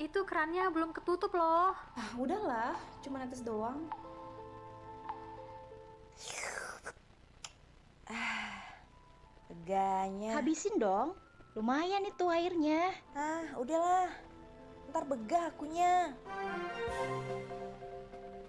Itu kerannya belum ketutup loh. Ah, udahlah, cuma netes doang. Leganya. Habisin dong, lumayan itu airnya. Ah, udahlah. Ntar begah akunya.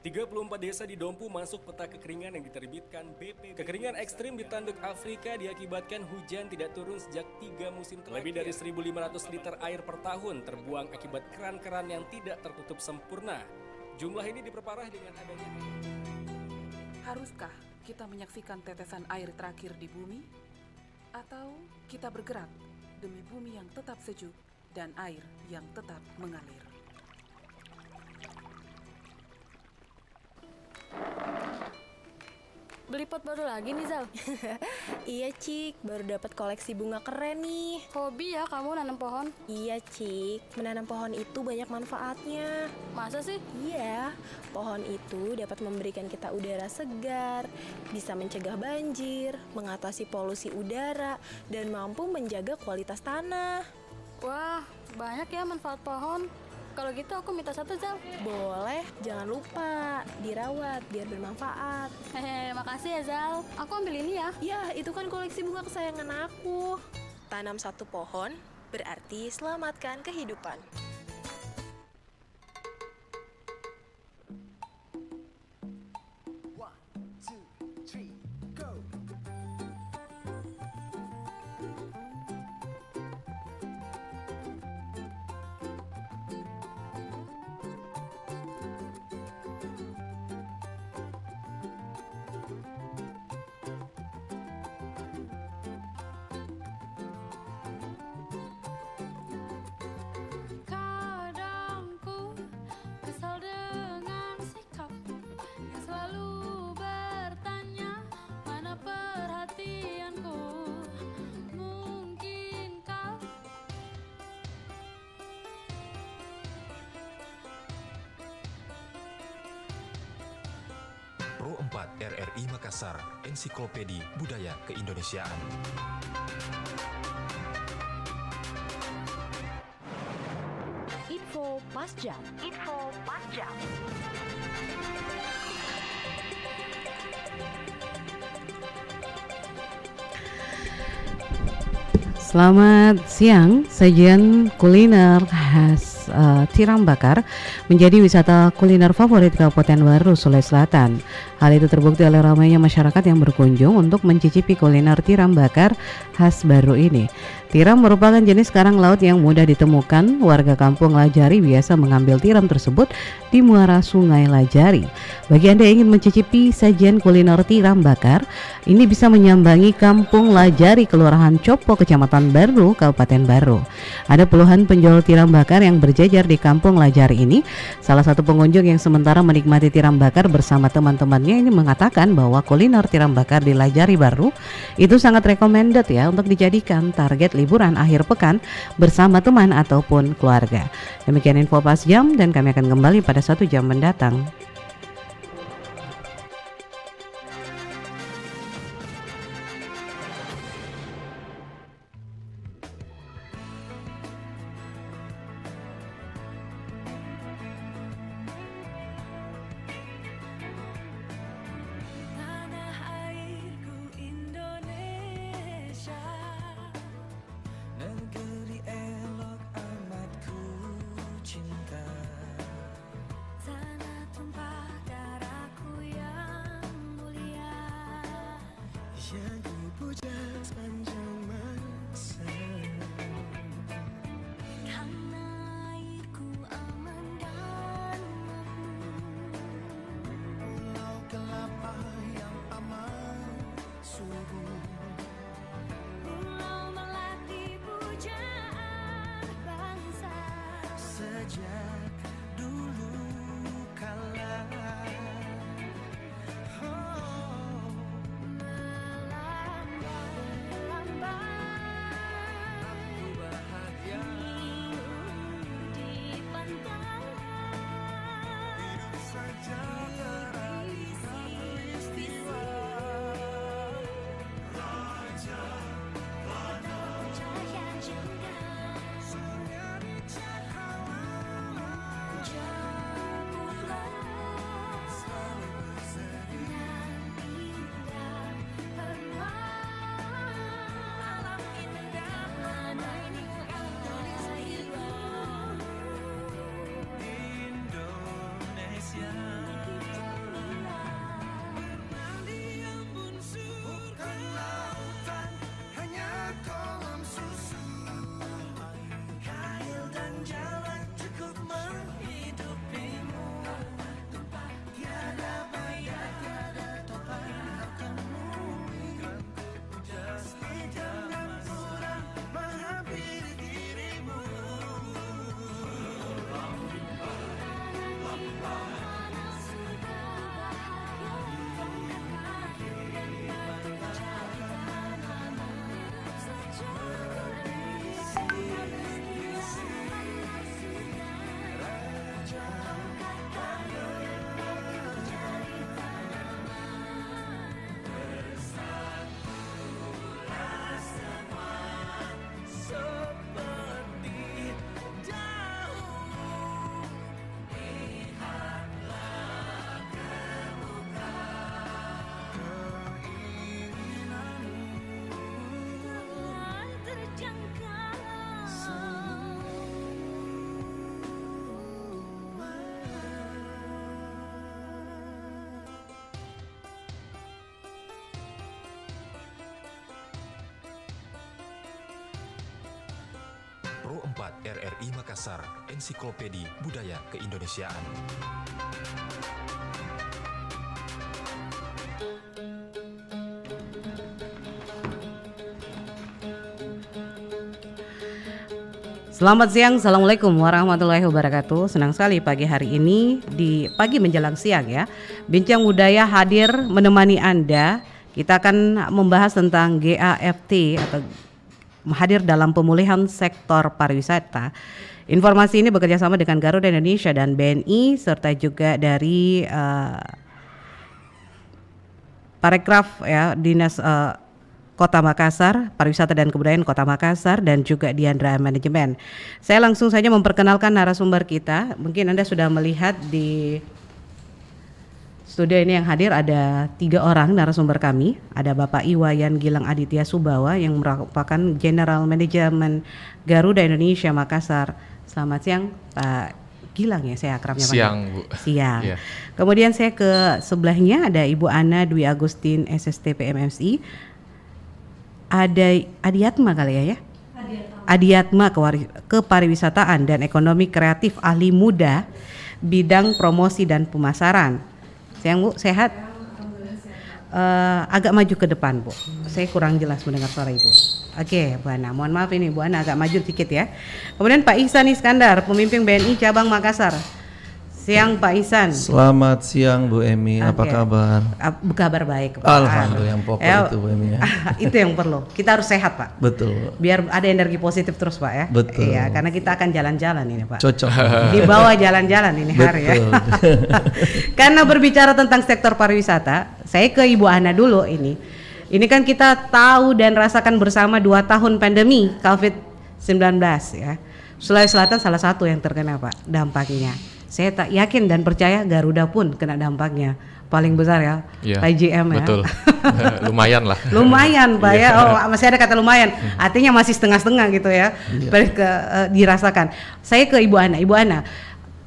34 desa di Dompu masuk peta kekeringan yang diterbitkan BP. Kekeringan ekstrim di tanduk Afrika diakibatkan hujan tidak turun sejak 3 musim terakhir. Lebih dari 1.500 liter air per tahun terbuang akibat keran-keran yang tidak tertutup sempurna. Jumlah ini diperparah dengan adanya... Haruskah kita menyaksikan tetesan air terakhir di bumi? Atau kita bergerak demi bumi yang tetap sejuk dan air yang tetap mengalir? Beli pot baru lagi nih, Zal? Iya, Cik. Baru dapat koleksi bunga keren nih. Hobi ya kamu nanam pohon? Iya, Cik. Menanam pohon itu banyak manfaatnya. Masa sih? Iya. Pohon itu dapat memberikan kita udara segar, bisa mencegah banjir, mengatasi polusi udara, dan mampu menjaga kualitas tanah. Wah, banyak ya manfaat pohon. Kalau gitu aku minta satu, Zal. Boleh, jangan lupa dirawat biar bermanfaat. Hehe, makasih ya, Zal. Aku ambil ini ya. Ya, itu kan koleksi bunga kesayangan aku. Tanam satu pohon berarti selamatkan kehidupan. Pro 4 RRI Makassar, Ensiklopedi Budaya Keindonesiaan. Info pas jam. Selamat siang, sajian kuliner khas tiram bakar menjadi wisata kuliner favorit Kabupaten Baru, Sulawesi Selatan. Hal itu terbukti oleh ramainya masyarakat yang berkunjung untuk mencicipi kuliner tiram bakar khas Baru ini. Tiram merupakan jenis karang laut yang mudah ditemukan. Warga kampung Lajari biasa mengambil tiram tersebut di muara Sungai Lajari. Bagi Anda yang ingin mencicipi sajian kuliner tiram bakar, ini bisa menyambangi Kampung Lajari, Kelurahan Copo, Kecamatan Baru, Kabupaten Baru. Ada puluhan penjual tiram bakar yang berjajar di Kampung Lajari ini. Salah satu pengunjung yang sementara menikmati tiram bakar bersama teman-temannya ini mengatakan bahwa kuliner tiram bakar di Lajari Baru itu sangat recommended ya untuk dijadikan target liburan akhir pekan bersama teman ataupun keluarga. Demikian info pas jam dan kami akan kembali pada 1 jam mendatang. Pro 4 RRI Makassar, Ensiklopedi Budaya Keindonesiaan. Selamat siang, Assalamualaikum warahmatullahi wabarakatuh. Senang sekali pagi hari ini, di pagi menjelang siang ya, Bincang Budaya hadir menemani Anda. Kita akan membahas tentang GAFT atau hadir dalam pemulihan sektor pariwisata. Informasi ini bekerja sama dengan Garuda Indonesia dan BNI, serta juga dari Parekraf ya, Dinas Kota Makassar, Pariwisata dan Kebudayaan Kota Makassar, dan juga Diandra Manajemen. Saya langsung saja memperkenalkan narasumber kita. Mungkin Anda sudah melihat di studio ini yang hadir ada 3 orang narasumber kami. Ada Bapak Iwayan Gilang Aditya Subawa yang merupakan General Manajemen Garuda Indonesia Makassar. Selamat siang Pak Gilang ya, saya akrabnya Pak. Siang Bu. Siang. Yeah. Kemudian saya ke sebelahnya ada Ibu Ana Dwi Agustin SST PMMSI. Ada Adiatma kali ya? Adiatma Kepariwisataan dan Ekonomi Kreatif, ahli muda bidang promosi dan pemasaran. Siang Bu, sehat? Agak maju ke depan Bu, saya kurang jelas mendengar suara Ibu. Oke Bu Ana, mohon maaf ini Bu Ana agak maju sedikit ya. Kemudian Pak Ihsan Iskandar, pemimpin BNI Cabang Makassar. Siang Pak Ihsan. Selamat siang Bu Emi, apa kabar? Kabar baik Pak. Alhamdulillah, yang pokok itu Bu Emi ya. Itu yang perlu, kita harus sehat Pak. Betul. Biar ada energi positif terus Pak ya. Betul. Iya, karena kita akan jalan-jalan ini Pak. Cocok. Di bawah jalan-jalan ini hari ya. Karena berbicara tentang sektor pariwisata, saya ke Ibu Ana dulu ini. Ini kan kita tahu dan rasakan bersama 2 tahun pandemi COVID-19 ya. Sulawesi Selatan salah satu yang terkena Pak dampaknya. Saya tak yakin dan percaya Garuda pun kena dampaknya paling besar ya, Pak IGM ya. Betul. Lumayan lah. Lumayan Pak ya. Oh, masih ada kata lumayan. Artinya masih setengah-setengah gitu ya. Dirasakan. Saya ke Ibu Ana. Ibu Ana,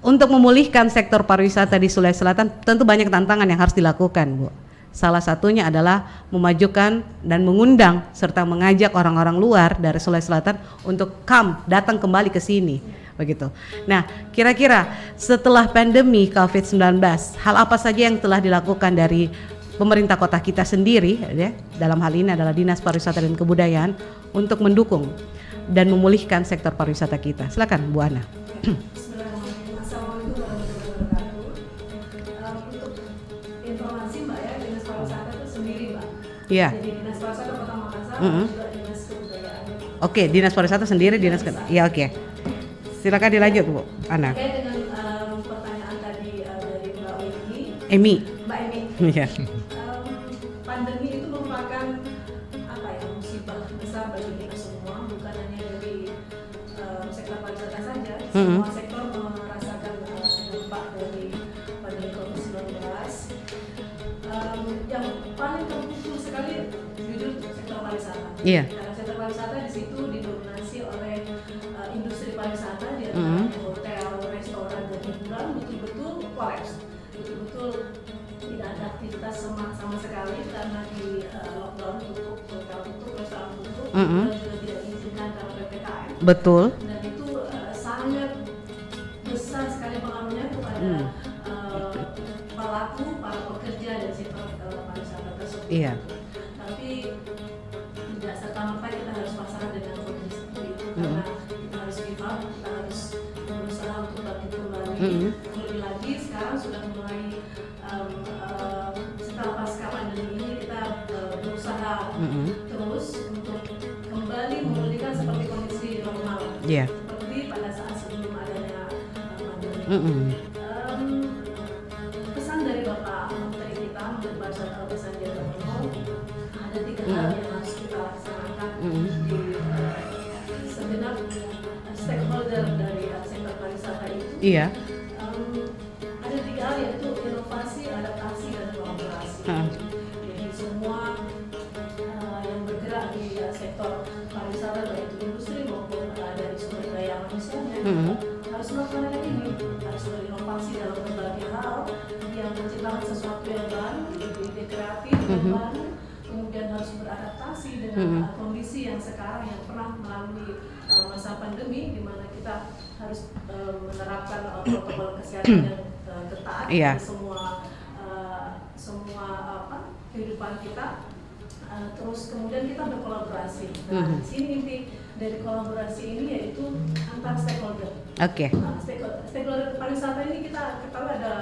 untuk memulihkan sektor pariwisata di Sulawesi Selatan tentu banyak tantangan yang harus dilakukan Bu. Salah satunya adalah memajukan dan mengundang serta mengajak orang-orang luar dari Sulawesi Selatan untuk datang kembali ke sini. Begitu. Nah, kira-kira setelah pandemi COVID-19, hal apa saja yang telah dilakukan dari pemerintah kota kita sendiri ya, dalam hal ini adalah Dinas Pariwisata dan Kebudayaan untuk mendukung dan memulihkan sektor pariwisata kita. Silakan Bu Ana. Assalamualaikum warahmatullahi wabarakatuh. Untuk informasi Mbak ya, Dinas Pariwisata itu sendiri Mbak. Iya. Jadi Dinas Pariwisata Kota Makassar juga Dinas Kebudayaan. Oke, Dinas Pariwisata sendiri, ya oke. Silakan dilanjut Bu Ana. Terkait dengan pertanyaan tadi dari Mbak Emi. Mbak Emi. Iya. Pandemi itu merupakan musibah besar bagi kita semua, bukan hanya dari sektor pariwisata saja. Semua sektor merasakan dampak dari pandemi COVID-19. Yang paling terpukul sekali jujur sektor pariwisata. Iya. Karena sektor pariwisata di situ didominasi oleh industri pariwisata, di antaranya hotel, restoran, dan hiburan betul-betul kolaps, betul-betul tidak ada aktivitas sama sekali karena di lockdown, tutup, hotel tutup, restoran tutup, hiburan juga tidak diizinkan karena PPKM. Betul. Dan itu sangat besar sekali pengaruhnya kepada pelaku, para pekerja dan sektor pariwisata tersebut. Iya. Tapi tidak serta-merta kita harus pasrah dengan kondisi seperti itu, karena kita harus give up, kita harus berusaha untuk bangkit kembali. Lebih lagi sekarang sudah mulai setelah pasca pandemi ini kita berusaha terus untuk kembali memulihkan seperti kondisi normal, seperti pada saat sebelum adanya pandemi. Pesan dari Bapak Menteri kita, Menteri Pariwisata Bapak Sandiaga Uno, ada 3 hal yang harus kita laksanakan di segenap stakeholder dari sektor pariwisata itu. Iya. Ada 3 hal, yaitu inovasi, adaptasi, dan kolaborasi. Jadi semua yang bergerak di sektor pariwisata, baik itu industri maupun dari sumber daya manusianya, harus melakukan ini, harus berinovasi dalam berbagai hal yang menciptakan sesuatu yang baru, ide kreatif yang baru, kemudian harus beradaptasi dengan kondisi yang sekarang yang pernah melalui masa pandemi, di mana kita harus menerapkan protokol kesehatan yang ketat di semua kehidupan kita. Terus kemudian kita berkolaborasi. Nah, di sini inti dari kolaborasi ini yaitu antar stakeholder. Oke. Stakeholder pariwisata ini kita ketahui ada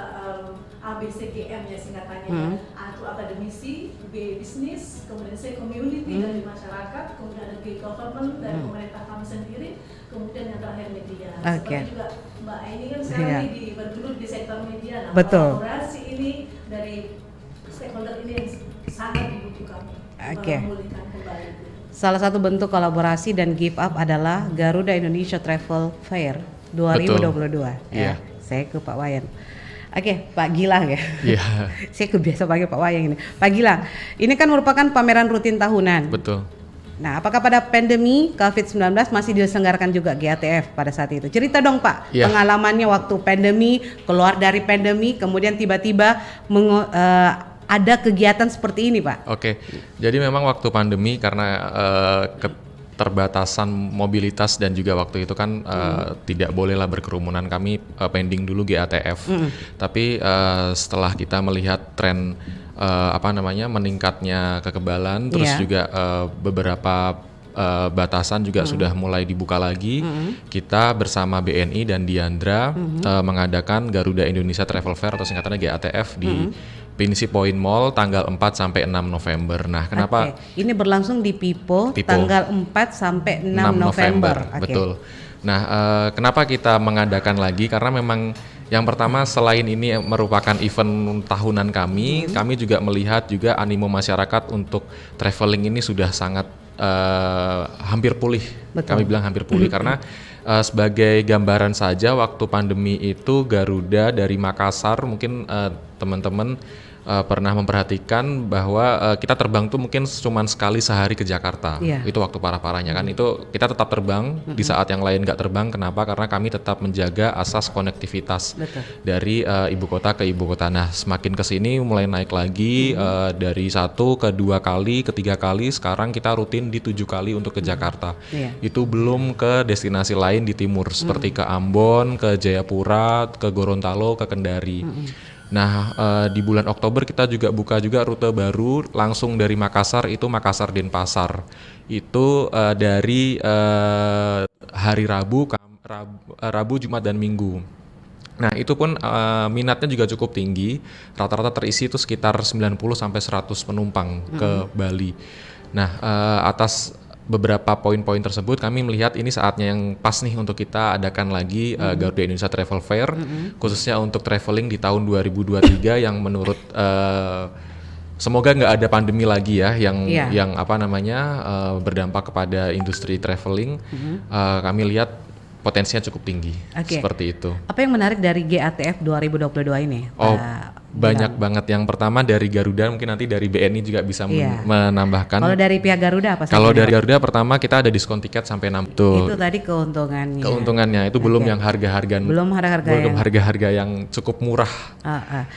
ABCGM ya singkatannya. A itu akademisi, B bisnis, kemudian C community dari masyarakat, kemudian ada G government dari pemerintah kami sendiri, kemudian yang terakhir media. Seperti juga Mbak Aini kan sekarang ini bergelut di sektor media. Nah, kolaborasi ini dari stakeholder ini yang sangat dibutuhkan. Salah satu bentuk kolaborasi dan give up adalah Garuda Indonesia Travel Fair 2022. Ya, saya ke Pak Wayan. Oke, Pak Gilang ya. Saya kebiasa panggil Pak Wayan ini. Pak Gilang, ini kan merupakan pameran rutin tahunan. Betul. Nah, apakah pada pandemi COVID-19 masih diselenggarakan juga GATF pada saat itu? Cerita dong Pak, pengalamannya waktu pandemi, keluar dari pandemi, kemudian tiba-tiba ada kegiatan seperti ini Pak. Oke, jadi memang waktu pandemi karena keterbatasan mobilitas dan juga waktu itu kan tidak bolehlah berkerumunan, kami pending dulu GATF. Tapi setelah kita melihat tren meningkatnya kekebalan, terus juga beberapa batasan juga sudah mulai dibuka lagi. Kita bersama BNI dan Diandra mengadakan Garuda Indonesia Travel Fair atau singkatannya GATF di Pinisi Point Mall tanggal 4 sampai 6 November. Nah, kenapa? Ini berlangsung di Pipo tanggal 4 sampai 6 November. Betul. Nah, kenapa kita mengadakan lagi? Karena memang yang pertama selain ini merupakan event tahunan kami juga melihat juga animo masyarakat untuk traveling ini sudah sangat hampir pulih. Kami bilang hampir pulih karena sebagai gambaran saja waktu pandemi itu Garuda dari Makassar mungkin teman-teman pernah memperhatikan bahwa kita terbang tuh mungkin cuma sekali sehari ke Jakarta. Itu waktu parah-parahnya kan, itu kita tetap terbang di saat yang lain nggak terbang. Kenapa? Karena kami tetap menjaga asas konektivitas dari ibu kota ke ibu kota. Nah, semakin kesini mulai naik lagi dari 1 ke 2 kali, ke 3 kali, sekarang kita rutin di 7 kali untuk ke Jakarta. Itu belum ke destinasi lain di timur seperti ke Ambon, ke Jayapura, ke Gorontalo, ke Kendari. Nah, di bulan Oktober kita juga buka juga rute baru langsung dari Makassar, itu Makassar Denpasar. Itu dari hari Rabu, Jumat dan Minggu. Nah, itu pun minatnya juga cukup tinggi. Rata-rata terisi itu sekitar 90 sampai 100 penumpang ke Bali. Nah, atas beberapa poin-poin tersebut kami melihat ini saatnya yang pas nih untuk kita adakan lagi Garuda Indonesia Travel Fair khususnya untuk traveling di tahun 2023 yang menurut semoga nggak ada pandemi lagi ya yang berdampak kepada industri traveling. Kami lihat potensinya cukup tinggi seperti itu. Apa yang menarik dari GATF 2022 ini? Banyak banget. Yang pertama dari Garuda, mungkin nanti dari BNI juga bisa menambahkan. Kalau dari pihak Garuda apa? Kalau dari Garuda pertama kita ada diskon tiket sampai 6. Itu tadi keuntungannya. Keuntungannya itu belum yang harga-harga. Belum harga-harga yang cukup murah.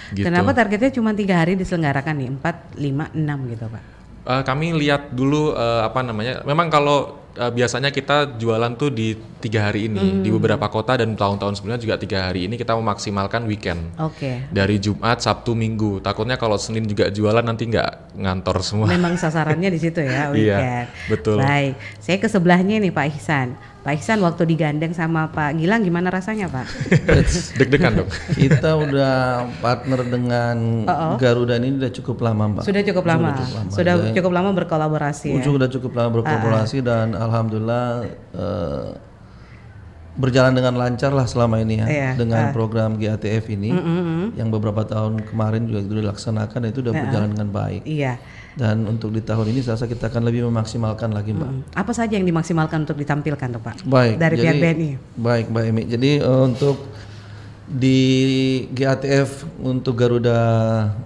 Gitu. Kenapa targetnya cuma 3 hari diselenggarakan nih? 4, 5, 6 gitu Pak? Kami lihat dulu memang kalau biasanya kita jualan tuh di 3 hari ini di beberapa kota dan tahun-tahun sebelumnya juga 3 hari ini kita memaksimalkan weekend. Dari Jumat, Sabtu, Minggu. Takutnya kalau Senin juga jualan nanti nggak ngantor semua. Memang sasarannya di situ ya weekend. Iya, betul. Baik, saya ke sebelahnya nih Pak Ihsan. Pak Ihsan waktu digandeng sama Pak Gilang gimana rasanya Pak? Deg-degan dong. Kita udah partner dengan Garuda ini udah cukup lama Mbak. Sudah cukup lama berkolaborasi ya? Sudah cukup lama berkolaborasi dan alhamdulillah berjalan dengan lancar lah selama ini ya dengan program GATF ini yang beberapa tahun kemarin juga itu dilaksanakan dan itu sudah berjalan dengan baik. Dan untuk di tahun ini saya rasa kita akan lebih memaksimalkan lagi Mbak. Apa saja yang dimaksimalkan untuk ditampilkan tuh Pak? Baik. Dari pihak BNI. Baik Mbak Emi. Jadi untuk Di GATF untuk Garuda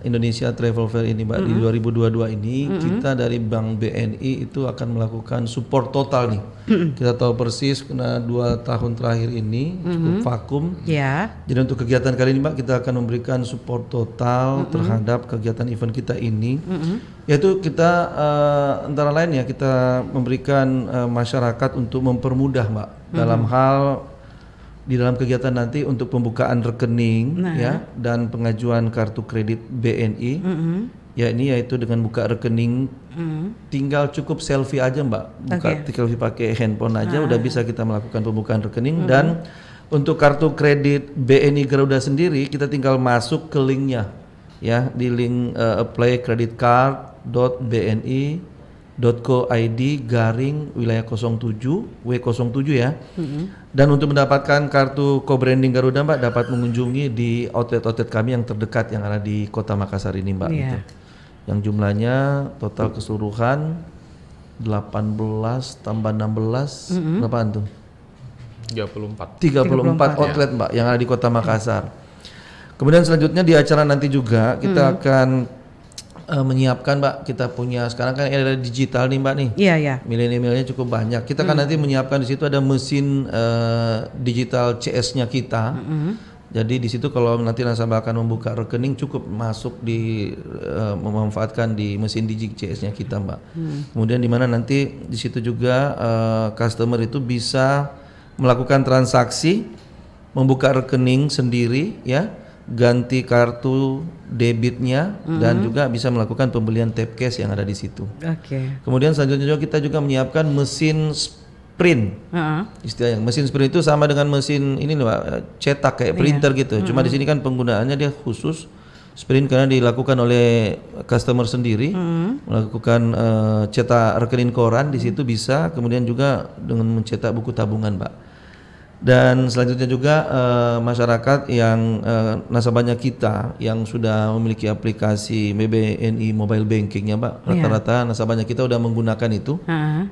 Indonesia Travel Fair ini Mbak, di 2022 ini kita dari Bank BNI itu akan melakukan support total nih. Kita tahu persis karena 2 tahun terakhir ini cukup vakum. Jadi untuk kegiatan kali ini Mbak, kita akan memberikan support total terhadap kegiatan event kita ini. Yaitu kita antara lain ya, kita memberikan masyarakat untuk mempermudah Mbak dalam hal di dalam kegiatan nanti untuk pembukaan rekening ya dan pengajuan kartu kredit BNI. Ya ini yaitu dengan buka rekening tinggal cukup selfie aja Mbak. Selfie pakai handphone aja udah bisa kita melakukan pembukaan rekening. Dan untuk kartu kredit BNI Garuda sendiri kita tinggal masuk ke linknya ya, di link apply-credit-card.bni.co.id/wilayah 07 W07 ya. Dan untuk mendapatkan kartu co-branding Garuda Mbak, dapat mengunjungi di outlet-outlet kami yang terdekat yang ada di Kota Makassar ini Mbak. Gitu. Yang jumlahnya total keseluruhan 18 tambah 16 berapaan tuh? 34 outlet Mbak yang ada di Kota Makassar. Kemudian selanjutnya di acara nanti juga kita akan menyiapkan Mbak, kita punya sekarang kan ada digital nih Mbak nih. Milenialnya cukup banyak. Kita kan nanti menyiapkan di situ ada mesin digital CS-nya kita. Jadi di situ kalau nanti nasabah akan membuka rekening cukup masuk di memanfaatkan di mesin digital CS-nya kita Mbak. Kemudian di mana nanti di situ juga customer itu bisa melakukan transaksi, membuka rekening sendiri ya, ganti kartu debitnya dan juga bisa melakukan pembelian tap cash yang ada di situ. Kemudian selanjutnya juga kita juga menyiapkan mesin sprint. Istilahnya mesin sprint itu sama dengan mesin ini loh, cetak kayak printer gitu. Cuma di sini kan penggunaannya dia khusus sprint karena dilakukan oleh customer sendiri, melakukan cetak rekening koran di situ bisa, kemudian juga dengan mencetak buku tabungan Mbak. Dan selanjutnya juga masyarakat yang nasabahnya kita yang sudah memiliki aplikasi BNI Mobile Banking-nya Mbak, rata-rata nasabahnya kita udah menggunakan itu.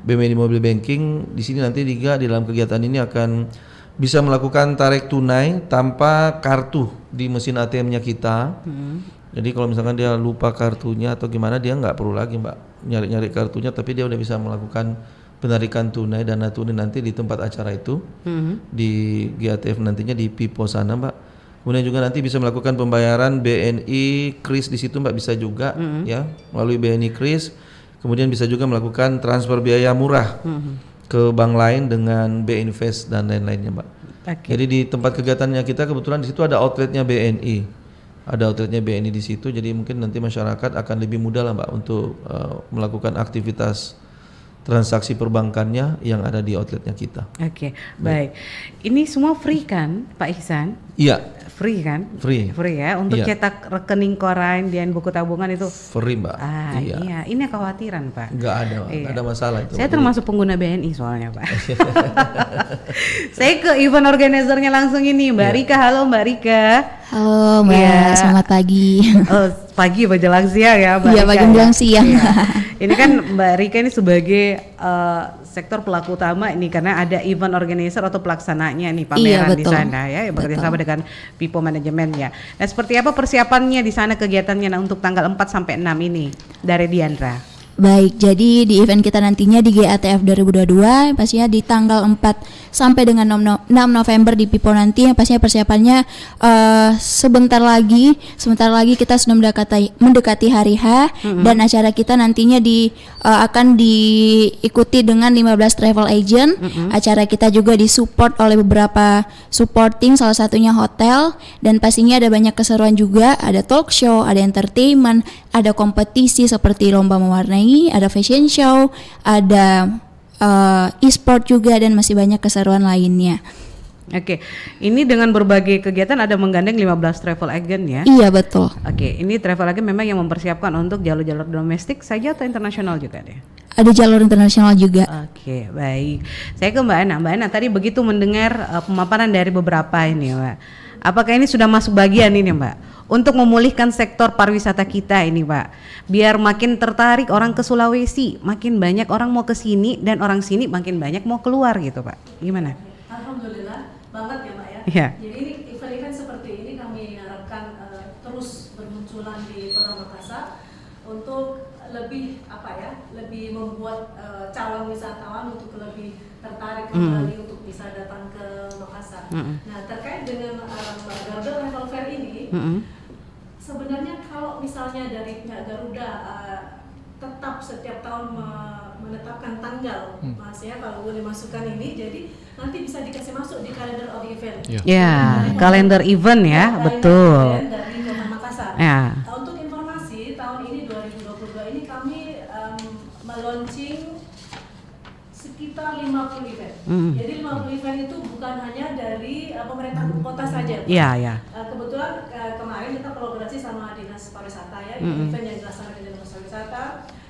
BNI Mobile Banking di sini nanti juga di dalam kegiatan ini akan bisa melakukan tarik tunai tanpa kartu di mesin ATM-nya kita. Jadi kalau misalkan dia lupa kartunya atau gimana, dia nggak perlu lagi Mbak nyari-nyari kartunya, tapi dia udah bisa melakukan penarikan tunai, dana tunai nanti di tempat acara itu di GATF nantinya di Pipo sana Mbak. Kemudian juga nanti bisa melakukan pembayaran BNI Kris di situ Mbak, bisa juga ya melalui BNI Kris. Kemudian bisa juga melakukan transfer biaya murah ke bank lain dengan BInvest dan lain-lainnya Mbak. Jadi di tempat kegiatannya kita kebetulan di situ ada outletnya BNI. Ada outletnya BNI di situ, jadi mungkin nanti masyarakat akan lebih mudah lah Mbak untuk melakukan aktivitas transaksi perbankannya yang ada di outletnya kita. Baik. Ini semua free kan Pak Ihsan? Iya. Free kan? Free ya. Untuk cetak rekening koran dan buku tabungan itu free Mbak. Iya. Ini kekhawatiran Pak. Enggak ada, enggak ada masalah itu. Saya termasuk pengguna BNI soalnya Pak. Saya ke event organizernya langsung ini, Mbak Rika. Halo Mbak Rika. Halo Mbak, selamat pagi. Pagi menjelang siang ya Mbak. Iya, pagi menjelang siang. Ini kan Mbak Rika ini sebagai sektor pelaku utama ini karena ada event organizer atau pelaksananya nih pameran di sana ya, bekerja sama dengan Pipo Manajemen ya. Nah, seperti apa persiapannya di sana kegiatannya untuk tanggal 4 sampai 6 ini dari Diandra? Baik, jadi di event kita nantinya di GATF 2022 pastinya di tanggal 4 sampai dengan 6 November di Pipo nanti yang pastinya persiapannya sebentar lagi kita sudah mendekati hari H dan acara kita nantinya akan diikuti dengan 15 travel agent. Acara kita juga disupport oleh beberapa supporting, salah satunya hotel, dan pastinya ada banyak keseruan juga, ada talk show, ada entertainment, ada kompetisi seperti lomba mewarnai, ada fashion show, ada e-sport juga, dan masih banyak keseruan lainnya. Ini dengan berbagai kegiatan ada menggandeng 15 travel agent ya? Iya betul. Ini travel agent memang yang mempersiapkan untuk jalur-jalur domestik saja atau internasional juga deh? Ada jalur internasional juga. Baik. Saya ke Mbak Ana. Mbak Ana tadi begitu mendengar pemaparan dari beberapa ini Mbak. Apakah ini sudah masuk bagian ini Mbak? Untuk memulihkan sektor pariwisata kita ini Pak, biar makin tertarik orang ke Sulawesi, makin banyak orang mau ke sini dan orang sini makin banyak mau keluar gitu Pak, gimana? Alhamdulillah banget ya Mbak ya. Jadi ini event-event seperti Makassar untuk lebih lebih membuat calon wisatawan untuk lebih tertarik kembali untuk bisa datang ke Makassar. Nah, terkait dengan Garuda Travel Fair ini, sebenarnya kalau misalnya dari pihak Garuda tetap setiap tahun menetapkan tanggal, Mas ya, kalau boleh masukkan ini, jadi nanti bisa dikasih masuk di kalender of event. Kalender event ya, betul. Dari Kota Makassar. Untuk informasi, tahun ini 2022 ini kami meluncing sekitar 50 event. Jadi 50 event itu bukan hanya dari pemerintah kota saja. Kebetulan kemarin kita kolaborasi sama Dinas Pariwisata ya, event yang dilaksanakan Dinas Pariwisata,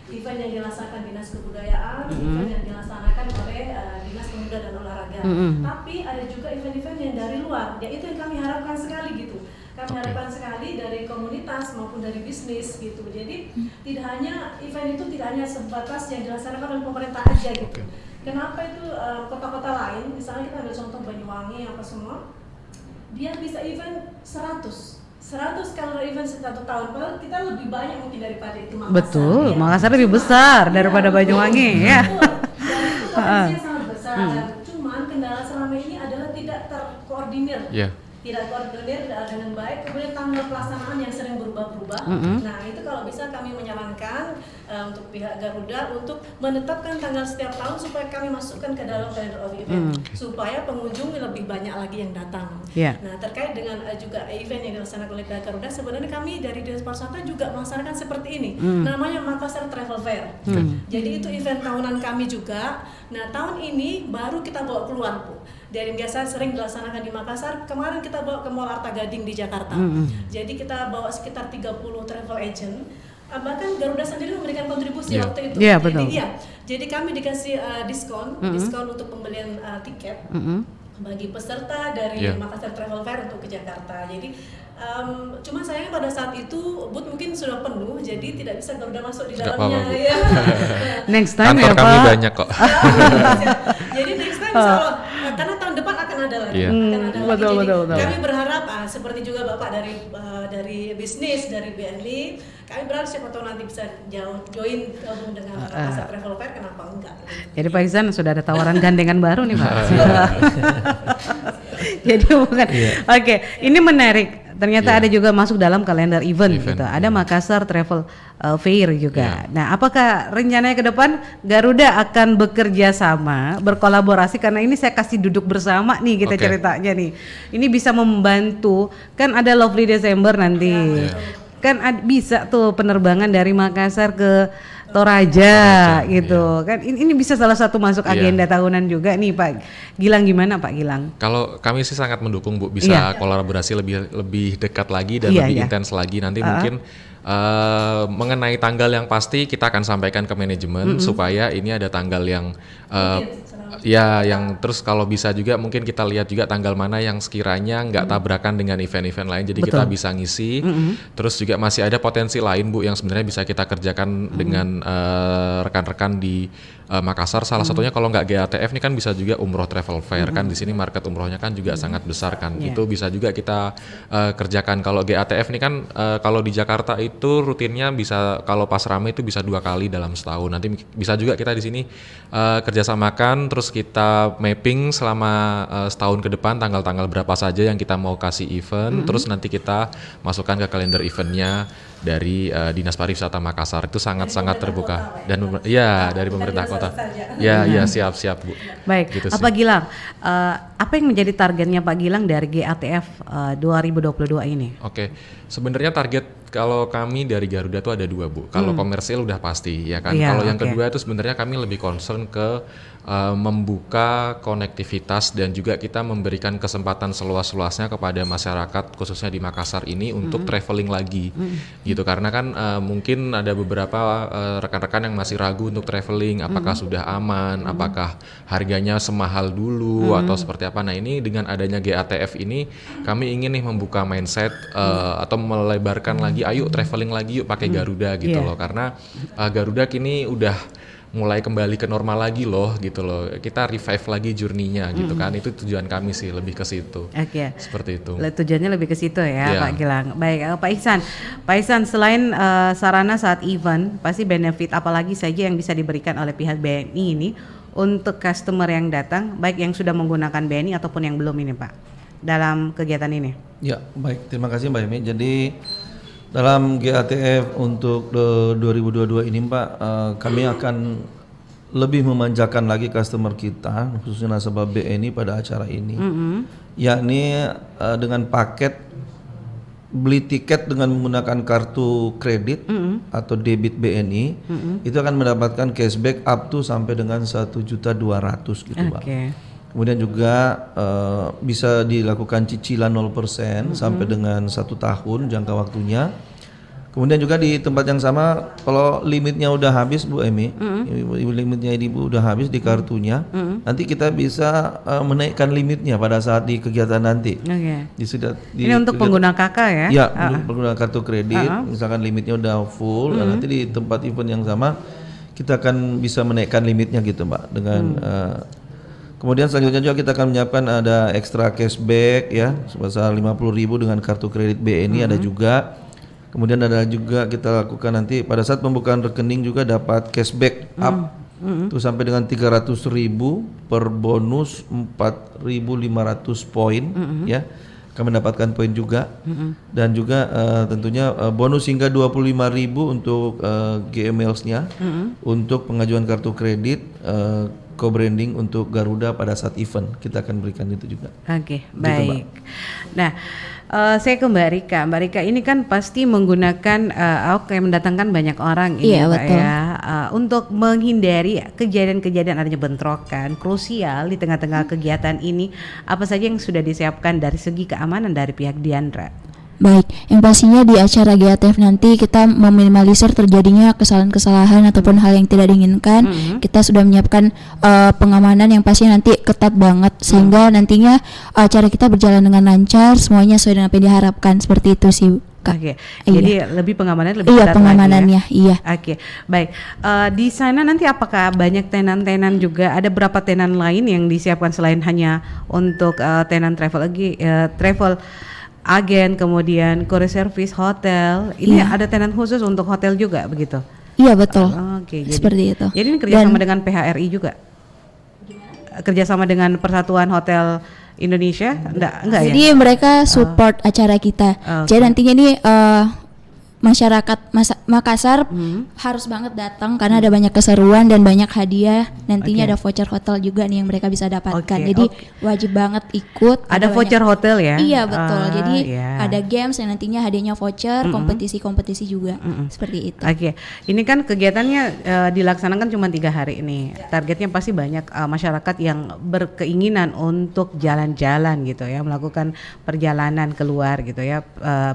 event yang dilaksanakan Dinas Kebudayaan, event yang dilaksanakan oleh Dinas Pemuda dan Olahraga. Tapi ada juga event-event yang dari luar, ya itu yang kami harapkan sekali gitu. Kami harapkan sekali dari komunitas maupun dari bisnis gitu. Jadi tidak hanya event itu tidak hanya sebatas yang dilaksanakan oleh pemerintah aja gitu. Kenapa itu kota-kota lain, misalnya kita ambil contoh Banyuwangi apa semua, dia bisa event 100 kalau event satu tahun, padahal kita lebih banyak mungkin daripada itu Makassar. Betul, ya. Makassar lebih besar daripada Banyuwangi ya. Dan itu potensinya sangat besar. Cuman kendala selama ini adalah tidak terkoordinir. Tidak koordinir dengan baik, kemudian tanggal pelaksanaan yang sering berubah-ubah. Nah itu kalau bisa kami menyarankan untuk pihak Garuda untuk menetapkan tanggal setiap tahun supaya kami masukkan ke dalam kalender of event, supaya pengunjung lebih banyak lagi yang datang. Nah terkait dengan juga event yang dilaksanakan oleh pihak Garuda, sebenarnya kami dari Dinas Pariwisata juga melaksanakan seperti ini, namanya Makassar Travel Fair. Jadi itu event tahunan kami juga. Nah tahun ini baru kita bawa keluar Bu. Dari biasa sering dilaksanakan di Makassar, kemarin kita bawa ke Mall Arta Gading di Jakarta. Jadi kita bawa sekitar 30 travel agent. Bahkan Garuda sendiri memberikan kontribusi waktu itu. Jadi kami dikasih diskon untuk pembelian tiket bagi peserta dari Makassar Travel Fair untuk ke Jakarta. Jadi cuma sayangnya pada saat itu booth mungkin sudah penuh, jadi tidak bisa Garuda masuk di dalamnya. Next time kantor ya Pak. kami banyak kok. Jadi next time insyaallah, karena tahun depan akan ada lagi. Betul. Kami berharap seperti juga Bapak dari bisnis, dari BNI, kami berharap siapa tahu nanti bisa join gabung dengan Makassar Travel Fair, kenapa enggak? Jadi Pak Ihsan sudah ada tawaran gandengan baru nih Pak. Jadi bukan. Oke, ini menarik. Ternyata ada juga masuk dalam kalender event gitu. Ada Makassar Travel Fair juga. Nah, apakah rencananya ke depan Garuda akan bekerja sama, berkolaborasi, karena ini saya kasih duduk bersama nih kita ceritanya nih. Ini bisa membantu, kan ada Lovely Desember nanti. Kan bisa tuh penerbangan dari Makassar ke Toraja gitu kan, ini bisa salah satu masuk agenda tahunan juga nih Pak Gilang. Gimana Pak Gilang? Kalau kami sih sangat mendukung Bu, bisa kolaborasi lebih dekat lagi dan lebih intens lagi. Nanti mungkin mengenai tanggal yang pasti kita akan sampaikan ke manajemen supaya ini ada tanggal yang yang terus kalau bisa juga mungkin kita lihat juga tanggal mana yang sekiranya nggak tabrakan dengan event-event lain, jadi kita bisa ngisi. Terus juga masih ada potensi lain Bu yang sebenarnya bisa kita kerjakan dengan rekan-rekan di Makassar. Salah satunya kalau nggak GATF ini kan bisa juga umroh travel fair kan, di sini market umrohnya kan juga sangat besar kan. Itu bisa juga kita kerjakan. Kalau GATF ini kan kalau di Jakarta itu rutinnya bisa, kalau pas rame itu bisa 2 kali dalam setahun. Nanti bisa juga kita di sini kerjasamakan, terus kita mapping selama setahun ke depan tanggal-tanggal berapa saja yang kita mau kasih event, terus nanti kita masukkan ke kalender eventnya dari Dinas Pariwisata Makassar. Itu sangat-sangat terbuka dan dari pemerintah kota. Siap Bu. Baik, gitu apa Gilang? Apa yang menjadi targetnya Pak Gilang dari GATF 2022 ini? Oke, sebenarnya target kalau kami dari Garuda itu ada 2 Bu. Kalau komersil udah pasti ya kan. Kalau yang kedua itu sebenarnya kami lebih concern ke membuka konektivitas dan juga kita memberikan kesempatan seluas-luasnya kepada masyarakat khususnya di Makassar ini untuk traveling lagi gitu, karena kan mungkin ada beberapa rekan-rekan yang masih ragu untuk traveling, apakah sudah aman, apakah harganya semahal dulu atau seperti apa. Nah ini dengan adanya GATF ini kami ingin nih membuka mindset atau melebarkan lagi, ayo traveling lagi yuk pakai Garuda gitu loh, karena Garuda kini udah mulai kembali ke normal lagi loh gitu loh. Kita revive lagi journey-nya gitu kan. Itu tujuan kami sih, lebih ke situ. Oke. Seperti itu. Tujuannya lebih ke situ ya, Pak Gilang. Baik, Pak Ihsan, selain sarana saat event, pasti benefit apalagi saja yang bisa diberikan oleh pihak BNI ini untuk customer yang datang, baik yang sudah menggunakan BNI ataupun yang belum ini, Pak, dalam kegiatan ini? Ya, baik. Terima kasih Mbak Emi. Jadi dalam GATF untuk 2022 ini Pak, kami akan lebih memanjakan lagi customer kita, khususnya nasabah BNI pada acara ini, yakni dengan paket beli tiket dengan menggunakan kartu kredit atau debit BNI, itu akan mendapatkan cashback up to sampai dengan 1.200.000 gitu Pak. Kemudian juga bisa dilakukan cicilan 0% sampai dengan 1 tahun jangka waktunya. Kemudian juga di tempat yang sama, kalau limitnya udah habis Bu Emi, limitnya Ibu udah habis di kartunya, nanti kita bisa menaikkan limitnya pada saat di kegiatan nanti. Ini untuk pengguna KK ya? Ya, untuk pengguna kartu kredit, misalkan limitnya udah full, nanti di tempat event yang sama kita akan bisa menaikkan limitnya gitu Mbak. Dengan kemudian selanjutnya juga kita akan menyiapkan ada extra cashback ya sebesar 50.000 dengan kartu kredit BNI ada juga. Kemudian ada juga kita lakukan nanti pada saat pembukaan rekening juga dapat cashback up itu sampai dengan 300.000 per bonus 4.500 poin ya. Kami mendapatkan poin juga dan juga tentunya bonus hingga 25.000 untuk GMLs-nya untuk pengajuan kartu kredit co-branding untuk Garuda pada saat event kita akan berikan itu juga. Oke, baik. Nah, saya ke Mbak Rika. Mbak Rika ini kan pasti menggunakan mendatangkan banyak orang ini Pak ya. Untuk menghindari kejadian-kejadian adanya bentrokan krusial di tengah-tengah kegiatan ini, apa saja yang sudah disiapkan dari segi keamanan dari pihak Diandra? Baik, yang pastinya di acara GATF nanti kita meminimalisir terjadinya kesalahan-kesalahan ataupun hal yang tidak diinginkan. Kita sudah menyiapkan pengamanan yang pasti nanti ketat banget sehingga nantinya acara kita berjalan dengan lancar, semuanya sesuai dengan apa yang diharapkan, seperti itu sih. Oke, jadi lebih pengamanannya lebih ketat pengamanannya, lagi ya? Oke, baik. Di sana nanti apakah banyak tenan-tenan juga? Ada berapa tenan lain yang disiapkan selain hanya untuk tenan travel agen, kemudian courier service, hotel. Ini ada tenan khusus untuk hotel juga begitu? Iya betul. Oke, seperti itu. Jadi ini kerjasama dengan PHRI juga? Kerjasama dengan Persatuan Hotel Indonesia? Enggak ya? Jadi mereka support acara kita. Jadi nantinya ini masyarakat Makassar harus banget datang karena ada banyak keseruan dan banyak hadiah. Nantinya ada voucher hotel juga nih yang mereka bisa dapatkan. Jadi wajib banget ikut. Ada voucher hotel ya? Iya betul. Jadi ada games yang nantinya hadiahnya voucher, kompetisi-kompetisi juga seperti itu. Oke. Ini kan kegiatannya dilaksanakan cuma 3 hari ini. Targetnya pasti banyak masyarakat yang berkeinginan untuk jalan-jalan gitu ya, melakukan perjalanan keluar gitu ya,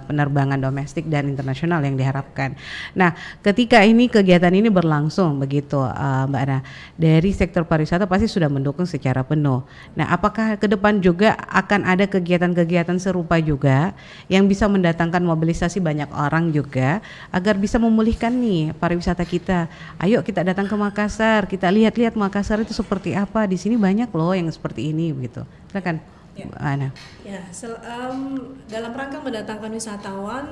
penerbangan domestik dan internasional yang diharapkan. Nah, ketika ini kegiatan ini berlangsung begitu, Mbak Ana, dari sektor pariwisata pasti sudah mendukung secara penuh. Nah, apakah ke depan juga akan ada kegiatan-kegiatan serupa juga yang bisa mendatangkan mobilisasi banyak orang juga agar bisa memulihkan nih pariwisata kita? Ayo kita datang ke Makassar, kita lihat-lihat Makassar itu seperti apa. Di sini banyak loh yang seperti ini begitu. Silakan. Ana. Ya, dalam rangka mendatangkan wisatawan,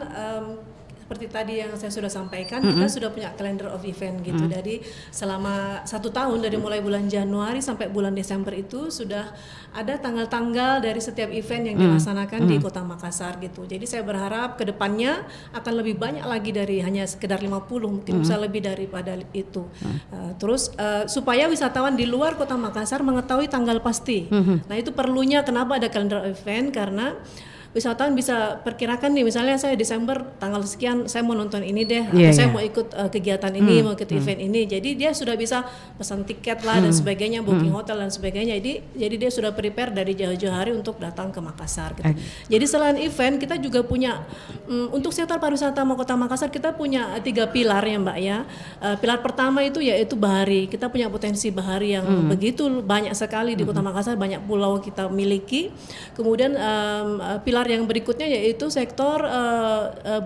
seperti tadi yang saya sudah sampaikan, kita sudah punya calendar of event gitu. Jadi selama 1 tahun dari mulai bulan Januari sampai bulan Desember itu sudah ada tanggal-tanggal dari setiap event yang dilaksanakan di Kota Makassar gitu. Jadi saya berharap ke depannya akan lebih banyak lagi dari hanya sekedar 50, mungkin bisa lebih daripada itu. Terus supaya wisatawan di luar Kota Makassar mengetahui tanggal pasti. Nah, itu perlunya kenapa ada calendar event, karena wisatawan bisa perkirakan nih, misalnya saya Desember tanggal sekian saya mau nonton ini deh, atau saya mau ikut kegiatan ini, mau ikut event ini. Jadi dia sudah bisa pesan tiket lah dan sebagainya, booking hotel dan sebagainya. Jadi dia sudah prepare dari jauh-jauh hari untuk datang ke Makassar gitu. Jadi selain event kita juga punya untuk sektor pariwisata Kota Makassar kita punya 3 pilar ya Mbak ya. Pilar pertama itu yaitu bahari. Kita punya potensi bahari yang begitu banyak sekali di Kota Makassar, banyak pulau kita miliki. Kemudian pilar pilar yang berikutnya yaitu sektor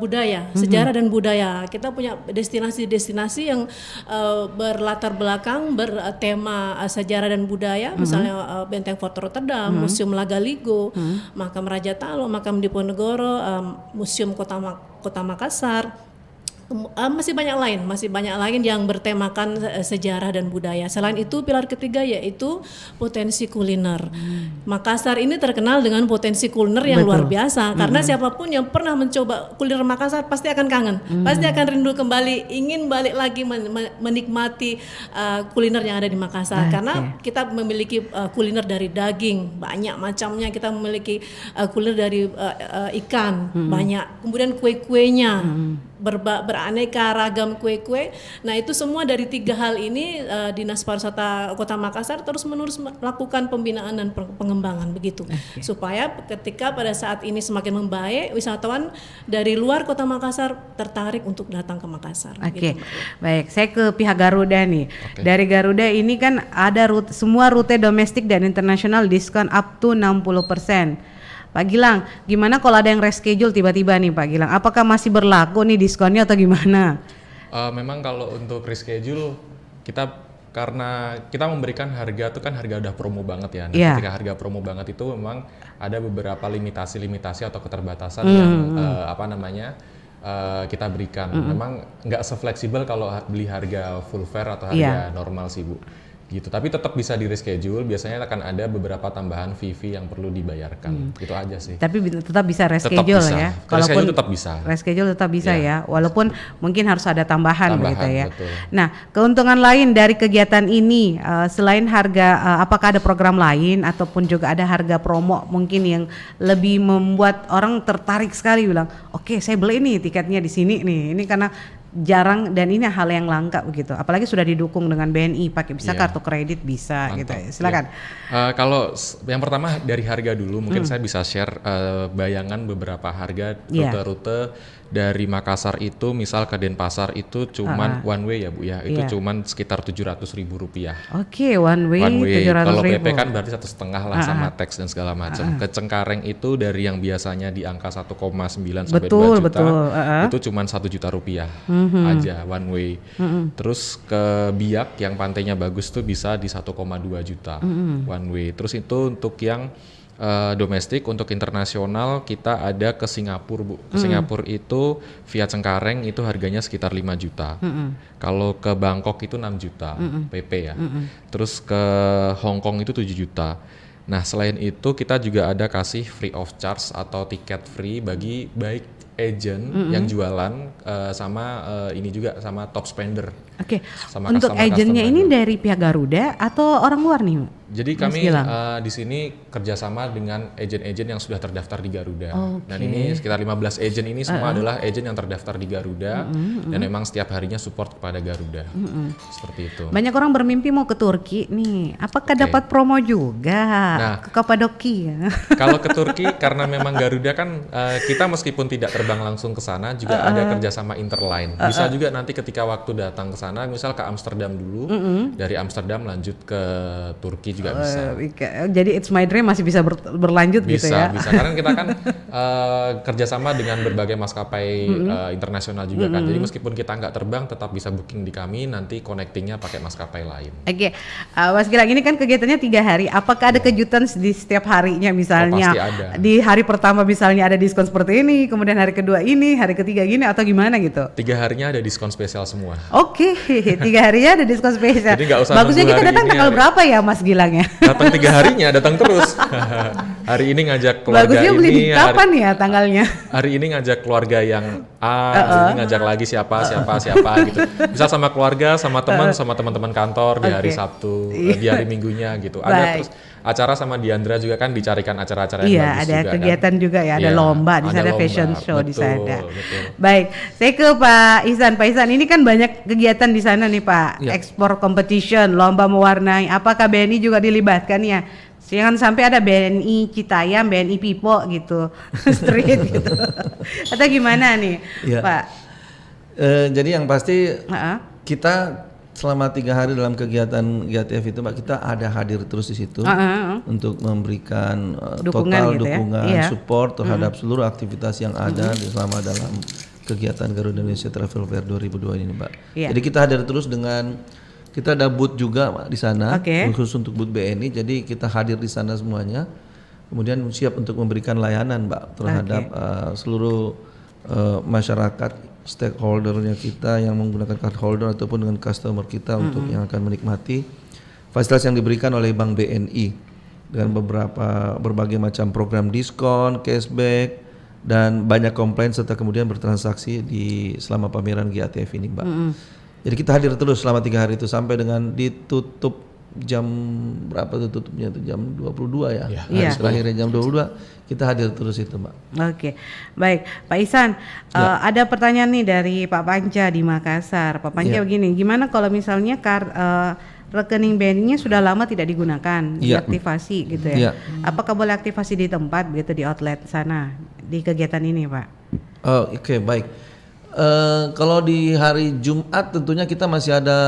budaya, sejarah dan budaya. Kita punya destinasi-destinasi yang berlatar belakang bertema sejarah dan budaya, misalnya Benteng Fort Rotterdam, Museum Lagaligo, Makam Raja Talo, Makam Diponegoro, Museum Kota Makassar. Masih banyak lain yang bertemakan sejarah dan budaya. Selain itu pilar ketiga yaitu potensi kuliner. Makassar ini terkenal dengan potensi kuliner yang luar biasa, karena siapapun yang pernah mencoba kuliner Makassar pasti akan kangen, pasti akan rindu kembali, ingin balik lagi menikmati kuliner yang ada di Makassar. Karena kita memiliki kuliner dari daging banyak macamnya, kita memiliki kuliner dari ikan banyak, kemudian kue-kuenya beraneka ragam kue-kue. Nah, itu semua dari 3 hal ini Dinas Pariwisata Kota Makassar terus-menerus melakukan pembinaan dan pengembangan begitu. Supaya ketika pada saat ini semakin membaik, wisatawan dari luar Kota Makassar tertarik untuk datang ke Makassar. Gitu. Baik, saya ke pihak Garuda nih. Dari Garuda ini kan ada semua rute domestik dan internasional diskon up to 60%. Pak Gilang, gimana kalau ada yang reschedule tiba-tiba nih Pak Gilang? Apakah masih berlaku nih diskonnya atau gimana? Memang kalau untuk reschedule karena kita memberikan harga itu kan harga udah promo banget ya. Nah, ketika harga promo banget itu memang ada beberapa limitasi atau keterbatasan yang kita berikan. Memang nggak se-fleksibel kalau beli harga full fare atau harga normal sih Bu. Gitu, tapi tetap bisa di reschedule. Biasanya akan ada beberapa tambahan fee yang perlu dibayarkan. Gitu aja sih. Tapi tetap bisa reschedule ya. Reschedule tetap bisa. Reschedule tetap bisa ya, walaupun mungkin harus ada tambahan begitu ya. Betul. Nah, keuntungan lain dari kegiatan ini selain harga, apakah ada program lain ataupun juga ada harga promo mungkin yang lebih membuat orang tertarik sekali bilang, oke, saya beli nih tiketnya di sini nih. Ini karena jarang dan ini hal yang langka begitu. Apalagi sudah didukung dengan BNI, pakai bisa kartu kredit bisa. Mantap, gitu. Silakan. Kalau yang pertama dari harga dulu, mungkin saya bisa share bayangan beberapa harga rute-rute dari Makassar itu, misal ke Denpasar itu cuman one way ya Bu ya, itu cuman sekitar Rp700.000. Oke, one way 700.000. Kalau PP kan berarti 1,5 lah sama teks dan segala macam. Ke Cengkareng itu dari yang biasanya di angka 1,9 sampai 2 juta, itu cuman Rp1 juta aja one way. Terus ke Biak yang pantainya bagus tuh bisa di 1,2 juta one way. Terus itu untuk yang domestik. Untuk internasional kita ada ke Singapura Bu. Ke Singapura itu via Cengkareng itu harganya sekitar 5 juta. Kalau ke Bangkok itu 6 juta PP ya. Terus ke Hong Kong itu 7 juta. Nah, selain itu kita juga ada kasih free of charge atau tiket free bagi baik agent yang jualan sama ini juga sama top spender. Oke. Untuk agentnya ini dari pihak Garuda atau orang luar nih? Jadi kami di sini kerjasama dengan agent-agent yang sudah terdaftar di Garuda. Dan ini sekitar 15 agent ini semua adalah agent yang terdaftar di Garuda dan memang setiap harinya support kepada Garuda. Seperti itu. Banyak orang bermimpi mau ke Turki nih. Apakah dapat promo juga ke Kapadoki? Kalau ke Turki karena memang Garuda kan kita meskipun tidak terbang langsung ke sana juga ada kerjasama interline. Bisa juga nanti ketika waktu datang ke sana, misal ke Amsterdam dulu, dari Amsterdam lanjut ke Turki juga bisa. Jadi It's My Dream masih bisa berlanjut gitu ya? Bisa, karena kita kan kerjasama dengan berbagai maskapai internasional juga kan. Jadi meskipun kita nggak terbang, tetap bisa booking di kami, nanti connectingnya pakai maskapai lain. Oke, Mas Gilang ini kan kegiatannya 3 hari. Apakah ada kejutan di setiap harinya misalnya? Pasti ada. Di hari pertama misalnya ada diskon seperti ini, kemudian hari kedua ini, hari ketiga gini atau gimana gitu? 3 harinya ada diskon spesial semua. Oke, 3 harinya ada diskon spesial. Jadi nggak usah bagusnya kita datang tanggal berapa ya Mas Gilang ya? Datang 3 harinya, datang terus. Hari ini ngajak keluarga bagusnya ini. Beli di kapan ya tanggalnya? Hari ini ngajak keluarga yang A, ini ngajak lagi siapa gitu. Bisa sama keluarga, sama teman, sama teman-teman kantor di hari Sabtu, di hari Minggunya gitu. Ada terus acara sama Diandra juga kan dicarikan acara-acara yang bagus juga. Iya, ada kegiatan kan? Juga ya, ada lomba di sana, fashion show di sana. Betul. Baik, saya ke Pak Ihsan. Pak Ihsan, ini kan banyak kegiatan di sana nih Pak. Ekspor competition, lomba mewarnai. Apakah BNI juga dilibatkan ya? Jangan sampai ada BNI Citayam, BNI Pipo gitu, street gitu. Atau gimana nih, Pak? Jadi yang pasti kita selama 3 hari dalam kegiatan GATF itu Mbak, kita ada hadir terus di situ untuk memberikan dukungan total gitu dukungan, ya? support terhadap seluruh aktivitas yang ada selama dalam kegiatan Garuda Indonesia Travel Fair 2002 ini Mbak. Jadi kita hadir terus dengan, kita ada booth juga Mbak, di sana khusus untuk booth BNI, jadi kita hadir di sana semuanya. Kemudian siap untuk memberikan layanan Mbak terhadap seluruh masyarakat stakeholdernya kita yang menggunakan card holder ataupun dengan customer kita untuk yang akan menikmati fasilitas yang diberikan oleh Bank BNI dengan berbagai macam program diskon, cashback dan banyak komplain serta kemudian bertransaksi di selama pameran GATF ini Mbak. Jadi kita hadir terus selama 3 hari itu sampai dengan ditutup jam berapa tuh tutupnya tuh, jam 22 ya. Hari terakhirnya jam 22 kita hadir terus itu Mbak. Oke, baik Pak Ihsan, ada pertanyaan nih dari Pak Panca di Makassar. Pak Panca begini, gimana kalau misalnya rekening BNI-nya sudah lama tidak digunakan, diaktifasi gitu ya? Apakah boleh aktivasi di tempat gitu, di outlet sana di kegiatan ini Pak? Oke, baik. Kalau di hari Jumat tentunya kita masih ada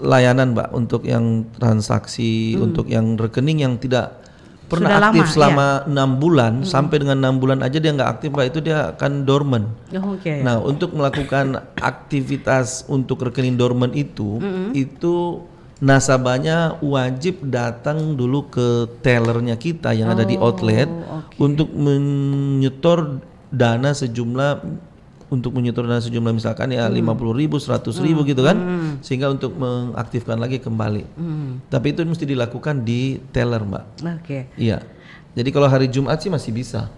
layanan Mbak untuk yang transaksi, untuk yang rekening yang tidak pernah sudah aktif lama, selama 6 bulan, sampai dengan 6 bulan aja dia nggak aktif Mbak, itu dia akan dormant. Nah, untuk melakukan aktivitas untuk rekening dormant itu nasabahnya wajib datang dulu ke tellernya kita yang ada di outlet untuk menyetor dana sejumlah misalkan ya 50.000, 100.000 gitu kan, sehingga untuk mengaktifkan lagi kembali. Tapi itu mesti dilakukan di teller Mbak. Iya. Jadi kalau hari Jumat sih masih bisa.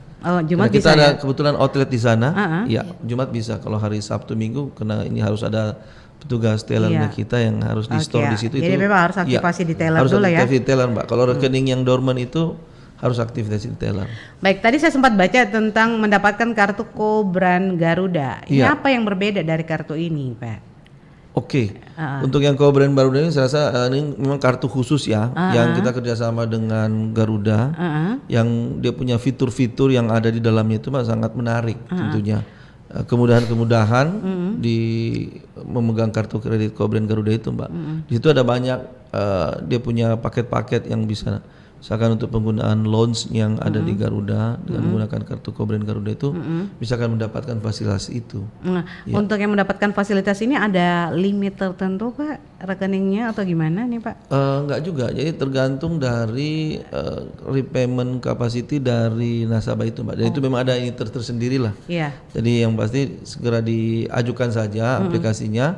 Jumat kita bisa ada ya? kebetulan outlet di sana. Ya, Jumat bisa. Kalau hari Sabtu Minggu karena ini harus ada petugas tellernya kita yang harus di store di situ. Jadi memang harus aktivasi di teller harus dulu ya. Harus aktifasi di teller Mbak. Kalau rekening yang dormant itu harus aktivitas di teller. Baik, tadi saya sempat baca tentang mendapatkan kartu co-brand Garuda. Ini apa yang berbeda dari kartu ini, Pak? Untuk yang co-brand Garuda ini saya rasa ini memang kartu khusus ya, yang kita kerjasama dengan Garuda, yang dia punya fitur-fitur yang ada di dalamnya itu sangat menarik tentunya. Kemudahan-kemudahan di memegang kartu kredit co-brand Garuda itu Mbak. Di situ ada banyak dia punya paket-paket yang bisa, misalkan untuk penggunaan loans yang ada di Garuda dengan menggunakan kartu co-brand Garuda itu bisa akan mendapatkan fasilitas itu. Untuk yang mendapatkan fasilitas ini ada limit tertentu Pak rekeningnya atau gimana nih Pak? Enggak juga, jadi tergantung dari repayment capacity dari nasabah itu Mbak. Dan itu memang ada ini tersendiri lah. Jadi yang pasti segera diajukan saja aplikasinya.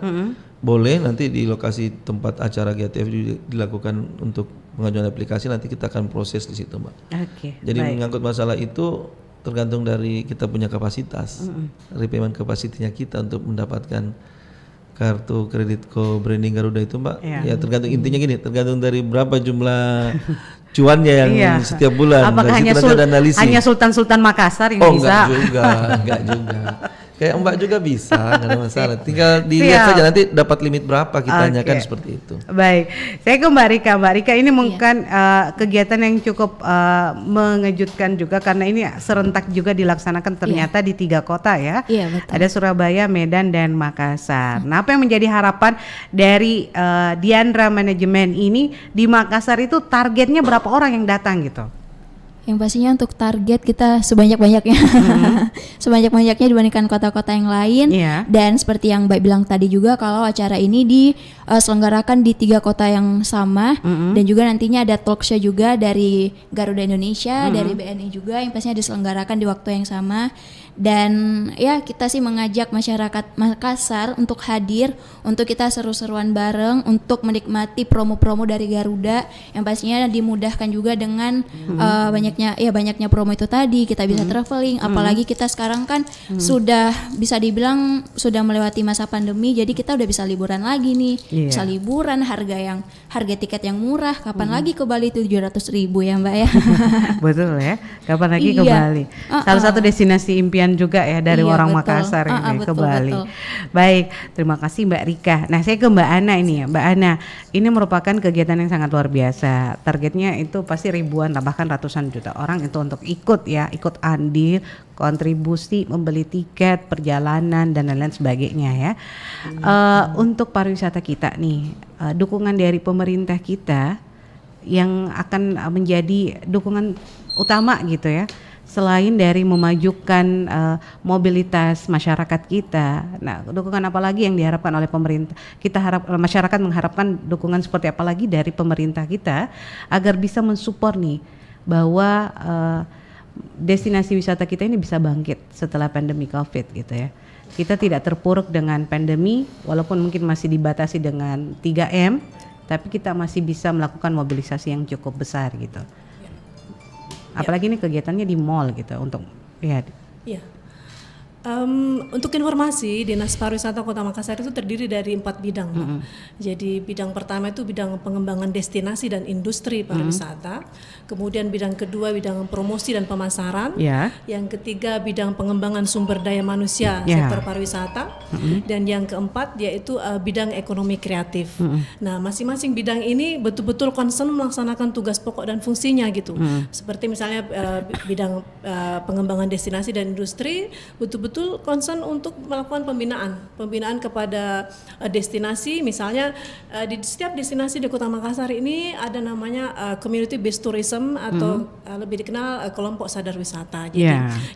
Boleh nanti di lokasi tempat acara GATF dilakukan untuk pengajuan aplikasi, nanti kita akan proses di situ Mbak. Jadi menyangkut masalah itu tergantung dari kita punya kapasitas, repayment capacity-nya kita untuk mendapatkan kartu kredit co-branding Garuda itu Mbak. Ya tergantung, intinya gini, tergantung dari berapa jumlah cuannya yang setiap bulan. Apakah hanya Sultan Makassar yang bisa? Enggak juga. Kayak Mbak juga bisa, nggak ada masalah. Tinggal dilihat saja nanti dapat limit berapa, kita tanyakan seperti itu. Baik, saya ke Mbak Rika. Mbak Rika ini mungkin kegiatan yang cukup mengejutkan juga karena ini serentak juga dilaksanakan ternyata di 3 kota ya. Betul. Ada Surabaya, Medan, dan Makassar. Nah, apa yang menjadi harapan dari Diandra Manajemen ini di Makassar itu targetnya berapa orang yang datang gitu? Yang pastinya untuk target kita sebanyak-banyaknya, sebanyak-banyaknya dibandingkan kota-kota yang lain. Dan seperti yang Mbak bilang tadi juga, kalau acara ini diselenggarakan di 3 kota yang sama, dan juga nantinya ada talk show juga dari Garuda Indonesia, dari BNI juga yang pastinya diselenggarakan di waktu yang sama. Dan ya kita sih mengajak masyarakat Makassar untuk hadir, untuk kita seru-seruan bareng, untuk menikmati promo-promo dari Garuda yang pastinya dimudahkan juga dengan banyaknya promo itu tadi. Kita bisa traveling, apalagi kita sekarang kan sudah bisa dibilang sudah melewati masa pandemi, jadi kita udah bisa liburan lagi nih. Bisa liburan, harga tiket yang murah. Kapan lagi ke Bali 700.000 ya Mbak ya? Betul ya, kapan lagi ke Bali? Salah satu destinasi impian keramaian juga ya dari orang betul. Makassar ini ke Betul, Bali. betul. Baik, terima kasih Mbak Rika. Nah, saya ke Mbak Ana ini ya. Mbak Ana, ini merupakan kegiatan yang sangat luar biasa. Targetnya itu pasti ribuan, bahkan ratusan juta orang itu untuk ikut ikut andil, kontribusi, membeli tiket, perjalanan dan lain-lain sebagainya ya. Untuk pariwisata kita nih, dukungan dari pemerintah kita yang akan menjadi dukungan utama gitu ya, selain dari memajukan mobilitas masyarakat kita. Nah, dukungan apa lagi yang diharapkan oleh pemerintah? Masyarakat mengharapkan dukungan seperti apa lagi dari pemerintah kita agar bisa mensupport nih bahwa destinasi wisata kita ini bisa bangkit setelah pandemi Covid gitu ya. Kita tidak terpuruk dengan pandemi, walaupun mungkin masih dibatasi dengan 3M, tapi kita masih bisa melakukan mobilisasi yang cukup besar gitu. Apalagi ini kegiatannya di mall gitu untuk ya. Untuk informasi, Dinas Pariwisata Kota Makassar itu terdiri dari 4 bidang. Jadi bidang pertama itu bidang pengembangan destinasi dan industri pariwisata. Kemudian bidang kedua bidang promosi dan pemasaran. Yang ketiga bidang pengembangan sumber daya manusia sektor pariwisata. Dan yang keempat yaitu bidang ekonomi kreatif. Nah, masing-masing bidang ini betul-betul concern melaksanakan tugas pokok dan fungsinya gitu. Seperti misalnya bidang pengembangan destinasi dan industri betul-betul concern untuk melakukan pembinaan kepada destinasi. Misalnya di setiap destinasi di Kota Makassar ini ada namanya community based tourism atau lebih dikenal kelompok sadar wisata.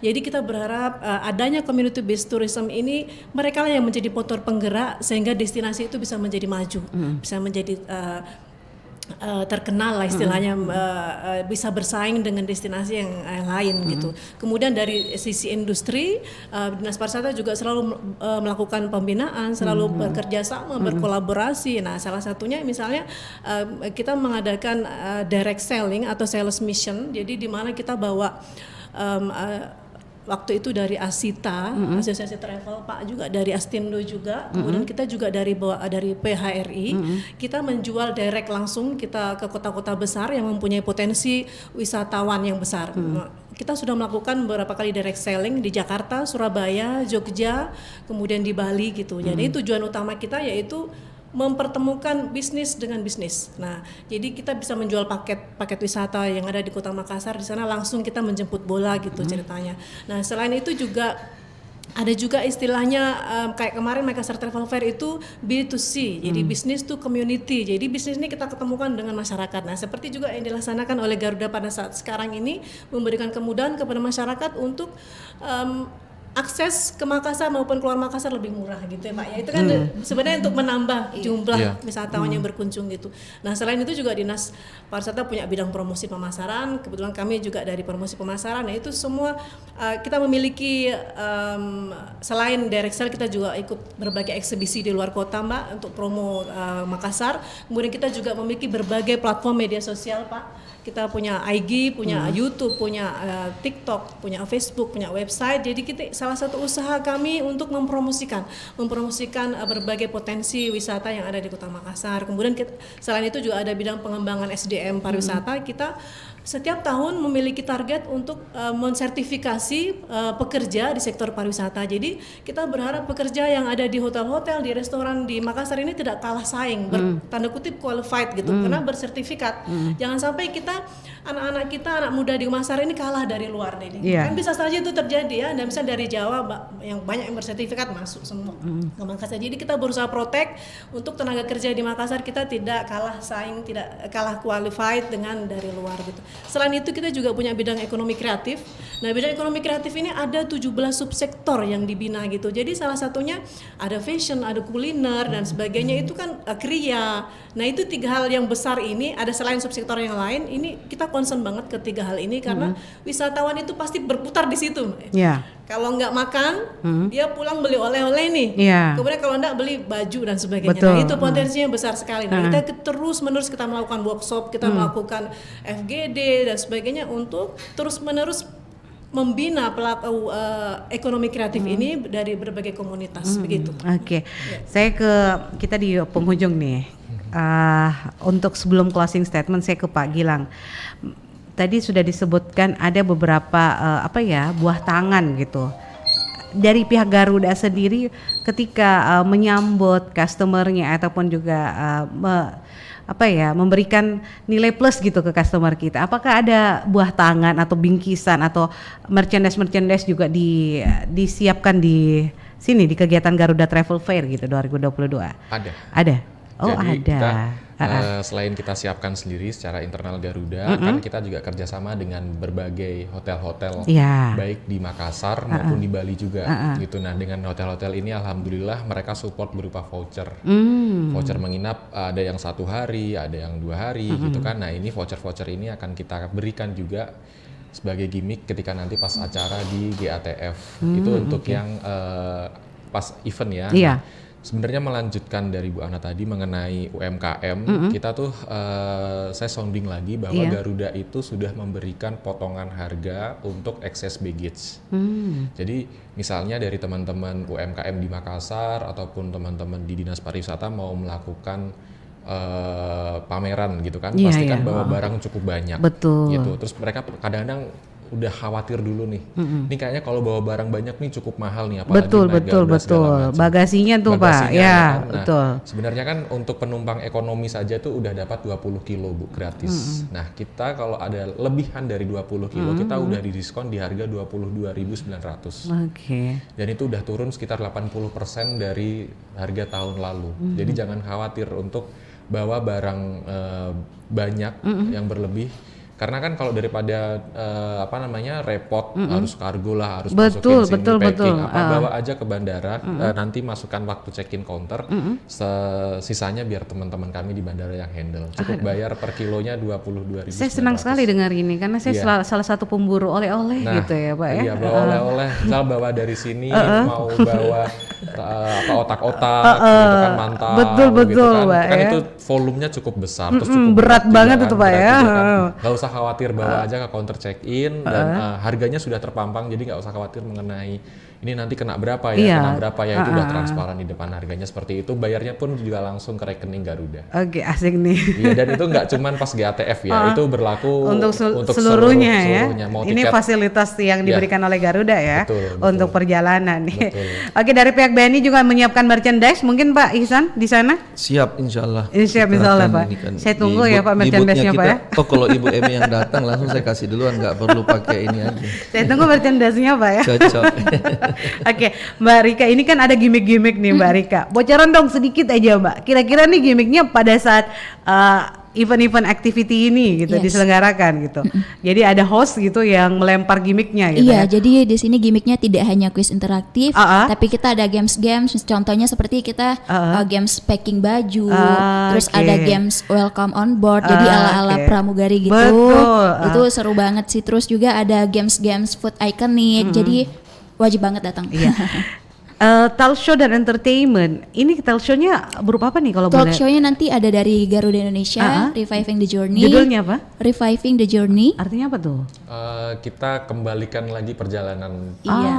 Jadi kita berharap adanya community based tourism ini mereka lah yang menjadi motor penggerak sehingga destinasi itu bisa menjadi maju, bisa menjadi terkenal lah istilahnya, bisa bersaing dengan destinasi yang lain gitu. Kemudian dari sisi industri, Dinas Pariwisata juga selalu melakukan pembinaan, selalu bekerja sama, berkolaborasi. Nah, salah satunya misalnya kita mengadakan direct selling atau sales mission. Jadi di mana kita bawa waktu itu dari Asita, Asosiasi Travel, Pak juga dari Astindo juga, kemudian kita juga dari PHRI, kita menjual direct langsung kita ke kota-kota besar yang mempunyai potensi wisatawan yang besar. Kita sudah melakukan beberapa kali direct selling di Jakarta, Surabaya, Jogja, kemudian di Bali gitu. Jadi tujuan utama kita yaitu mempertemukan bisnis dengan bisnis. Nah, jadi kita bisa menjual paket wisata yang ada di Kota Makassar, di sana langsung kita menjemput bola gitu ceritanya. Nah, selain itu juga ada juga istilahnya kayak kemarin Makassar Travel Fair itu B2C, jadi business to community. Jadi bisnis ini kita ketemukan dengan masyarakat. Nah, seperti juga yang dilaksanakan oleh Garuda pada saat sekarang ini, memberikan kemudahan kepada masyarakat untuk akses ke Makassar maupun keluar Makassar lebih murah gitu ya Pak ya. Itu kan sebenarnya untuk menambah jumlah wisatawan yang berkunjung gitu. Nah, selain itu juga Dinas Pariwisata punya bidang promosi pemasaran. Kebetulan kami juga dari promosi pemasaran. Nah, itu semua kita memiliki selain direct sale, kita juga ikut berbagai eksibisi di luar kota Mbak untuk promo Makassar. Kemudian kita juga memiliki berbagai platform media sosial Pak. Kita punya IG, punya YouTube, punya TikTok, punya Facebook, punya website. Jadi kita salah satu usaha kami untuk mempromosikan berbagai potensi wisata yang ada di Kota Makassar. Kemudian selain itu juga ada bidang pengembangan SDM pariwisata. Kita setiap tahun memiliki target untuk mensertifikasi pekerja di sektor pariwisata. Jadi kita berharap pekerja yang ada di hotel-hotel, di restoran di Makassar ini tidak kalah saing, tanda kutip qualified gitu, karena bersertifikat. Jangan sampai anak-anak kita, anak muda di Makassar ini kalah dari luar nih. Kan bisa saja itu terjadi ya, dan bisa dari Jawa yang banyak yang bersertifikat masuk semua ke Makassar. Jadi kita berusaha protect untuk tenaga kerja di Makassar, kita tidak kalah saing, tidak kalah qualified dengan dari luar gitu. Selain itu kita juga punya bidang ekonomi kreatif. Nah, bidang ekonomi kreatif ini ada 17 subsektor yang dibina gitu. Jadi salah satunya ada fashion, ada kuliner dan sebagainya, itu kan kriya. Nah, itu 3 hal yang besar ini, ada selain subsektor yang lain, ini kita concern banget ke 3 hal ini karena wisatawan itu pasti berputar di situ. Kalau nggak makan, dia pulang beli oleh-oleh nih. Kemudian kalau nggak beli baju dan sebagainya. Nah, itu potensinya besar sekali. Nah, kita terus-menerus kita melakukan workshop, kita melakukan FGD dan sebagainya untuk terus-menerus membina pelaku ekonomi kreatif ini dari berbagai komunitas begitu. Saya kita di penghujung nih. Untuk sebelum closing statement saya ke Pak Gilang. Tadi sudah disebutkan ada beberapa buah tangan gitu dari pihak Garuda sendiri ketika menyambut customernya ataupun juga memberikan nilai plus gitu ke customer kita. Apakah ada buah tangan atau bingkisan atau merchandise juga disiapkan di sini di kegiatan Garuda Travel Fair gitu 2022? Ada. Oh, jadi ada. Kita, selain kita siapkan sendiri secara internal Garuda, kan kita juga kerjasama dengan berbagai hotel-hotel, baik di Makassar maupun di Bali juga, gitu. Nah, dengan hotel-hotel ini, alhamdulillah mereka support berupa voucher, voucher menginap, ada yang 1 hari, ada yang 2 hari, gitu kan. Nah, ini voucher-voucher ini akan kita berikan juga sebagai gimmick ketika nanti pas acara di GATF, itu untuk yang pas event ya. Iya. Nah, sebenarnya melanjutkan dari Bu Ana tadi mengenai UMKM, kita tuh saya sounding lagi bahwa Garuda itu sudah memberikan potongan harga untuk excess baggage. Jadi misalnya dari teman-teman UMKM di Makassar ataupun teman-teman di Dinas Pariwisata mau melakukan pameran gitu kan, pastikan bawa barang cukup banyak. Betul. Gitu. Terus mereka kadang-kadang udah khawatir dulu nih. Ini kayaknya kalau bawa barang banyak nih cukup mahal nih, apalagi betul. Bagasinya tuh Pak. Ya, kan? betul. Sebenarnya kan untuk penumpang ekonomi saja tuh udah dapat 20 kilo Bu, gratis. Nah, kita kalau ada lebihan dari 20 kilo, kita udah didiskon di harga 22.900. Dan itu udah turun sekitar 80% dari harga tahun lalu. Jadi jangan khawatir untuk bawa barang banyak yang berlebih. Karena kan kalau daripada repot, harus kargo lah, harus masukin sini packing, bawa aja ke bandara, nanti masukkan waktu check-in counter, sisanya biar teman-teman kami di bandara yang handle. Cukup bayar per kilonya 22.900. Saya senang sekali dengar ini karena saya salah satu pemburu oleh-oleh gitu ya Pak ya. Iya, bawa oleh-oleh, misal bawa dari sini mau bawa otak-otak, gitu kan, mantap, betul gitu kan. Pak, kan ya. itu volumenya cukup besar, terus cukup berat banget itu Pak ya. Nggak usah khawatir, bawa aja ke counter check-in dan harganya sudah terpampang, jadi nggak usah khawatir mengenai ini nanti kena berapa ya, itu udah transparan di depan harganya seperti itu, bayarnya pun juga langsung ke rekening Garuda. Oke, asik nih. Iya, dan itu nggak cuman pas GATF ya, itu berlaku untuk seluruhnya ya. Mau ini tiket, fasilitas yang diberikan oleh Garuda ya, betul. Untuk perjalanan nih. Oke, dari pihak BNI juga menyiapkan merchandise, mungkin Pak Ihsan di sana? Siap, insya Allah. Siap, insya Allah Pak. Saya tunggu ya Pak merchandise-nya Pak ya. Oh, kalau Ibu Emi yang datang langsung saya kasih duluan, nggak perlu pakai ini aja. Saya tunggu merchandise-nya Pak ya. Cocok. Oke, Mbak Rika, ini kan ada gimmick-gimmick nih Mbak Rika. Bocoran dong sedikit aja Mbak. Kira-kira nih gimmicknya pada saat event-event activity ini gitu diselenggarakan gitu. Jadi ada host gitu yang melempar gimmicknya gitu. Iya, jadi di sini gimmicknya tidak hanya kuis interaktif, tapi kita ada games-games. Contohnya seperti kita games packing baju, terus ada games welcome on board. Jadi ala-ala pramugari gitu. Itu seru banget sih. Terus juga ada games-games food iconic. Jadi wajib banget datang. Iya. Talk show dan entertainment. Ini talk show-nya berupa apa nih kalau boleh? Talk show-nya nanti ada dari Garuda Indonesia, Reviving the Journey. Judulnya apa? Reviving the Journey. Artinya apa tuh? Kita kembalikan lagi perjalanan. Iya.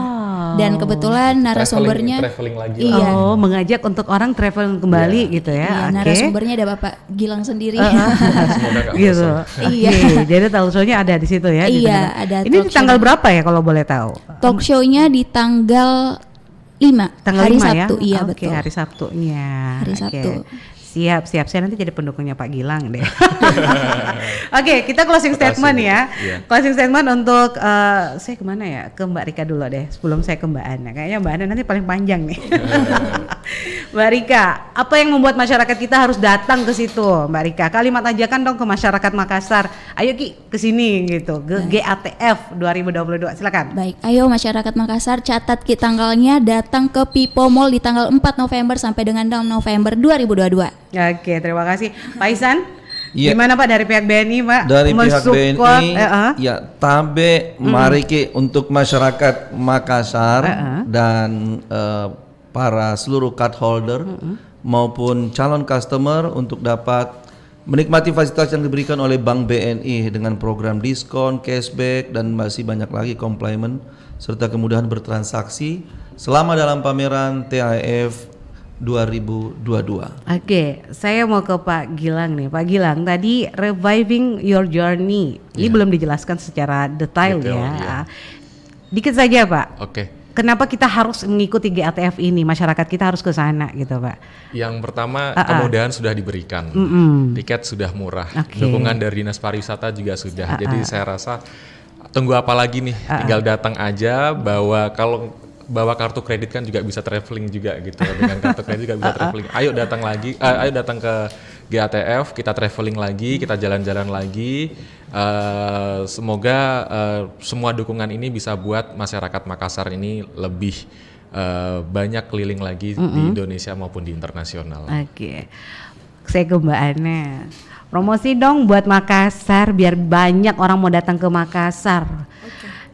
Dan kebetulan narasumbernya traveling lagi. Iya. Oh, mengajak untuk orang traveling kembali gitu ya. Iya, narasumbernya ada Bapak Gilang sendiri. Semoga gak gitu. Iya. Jadi talk show-nya ada di situ ya. Iya, ada. Ini di tanggal berapa ya kalau boleh tahu? Talk show-nya di tanggal 5, tanggal hari 5 Sabtu, ya? Iya Oke, betul. hari Sabtunya. Hari Sabtu. Siap. Saya nanti jadi pendukungnya Pak Gilang deh. Oke, kita closing statement ya. Closing statement untuk saya kemana ya? Ke Mbak Rika dulu deh, sebelum saya ke Mbak Ana. Kayaknya Mbak Ana nanti paling panjang nih. Mbak Rika, apa yang membuat masyarakat kita harus datang ke situ, Mbak Rika? Kalimat ajakan dong ke masyarakat Makassar. Ayo Ki, ke sini gitu, ke GATF 2022. Silakan. Baik, ayo masyarakat Makassar catat Ki tanggalnya, datang ke Pipo Mall di tanggal 4 November sampai dengan 6 November 2022. Oke, terima kasih. Pak Ihsan, gimana Pak dari pihak BNI Pak? Dari pihak BNI, ya tabe mari Ki untuk masyarakat Makassar dan para seluruh card holder maupun calon customer untuk dapat menikmati fasilitas yang diberikan oleh Bank BNI dengan program diskon, cashback dan masih banyak lagi komplimen serta kemudahan bertransaksi selama dalam pameran TAF 2022. Oke, saya mau ke Pak Gilang nih. Pak Gilang, tadi Reviving Your Journey. Ini belum dijelaskan secara detail ya. Dikit saja Pak. Oke. kenapa kita harus mengikuti GATF ini? Masyarakat kita harus ke sana gitu, Pak. Yang pertama, kemudahan sudah diberikan. Tiket sudah murah. Dukungan dari Dinas Pariwisata juga sudah. Jadi saya rasa tunggu apa lagi nih? Tinggal datang aja, bawa kartu kredit kan juga bisa traveling juga gitu. Dengan kartu kredit juga bisa traveling. Ayo datang lagi, ayo datang ke GATF, kita traveling lagi, kita jalan-jalan lagi. Semoga semua dukungan ini bisa buat masyarakat Makassar ini lebih banyak keliling lagi di Indonesia maupun di internasional. Oke. Saya ke Mbak Ana. Promosi dong buat Makassar biar banyak orang mau datang ke Makassar.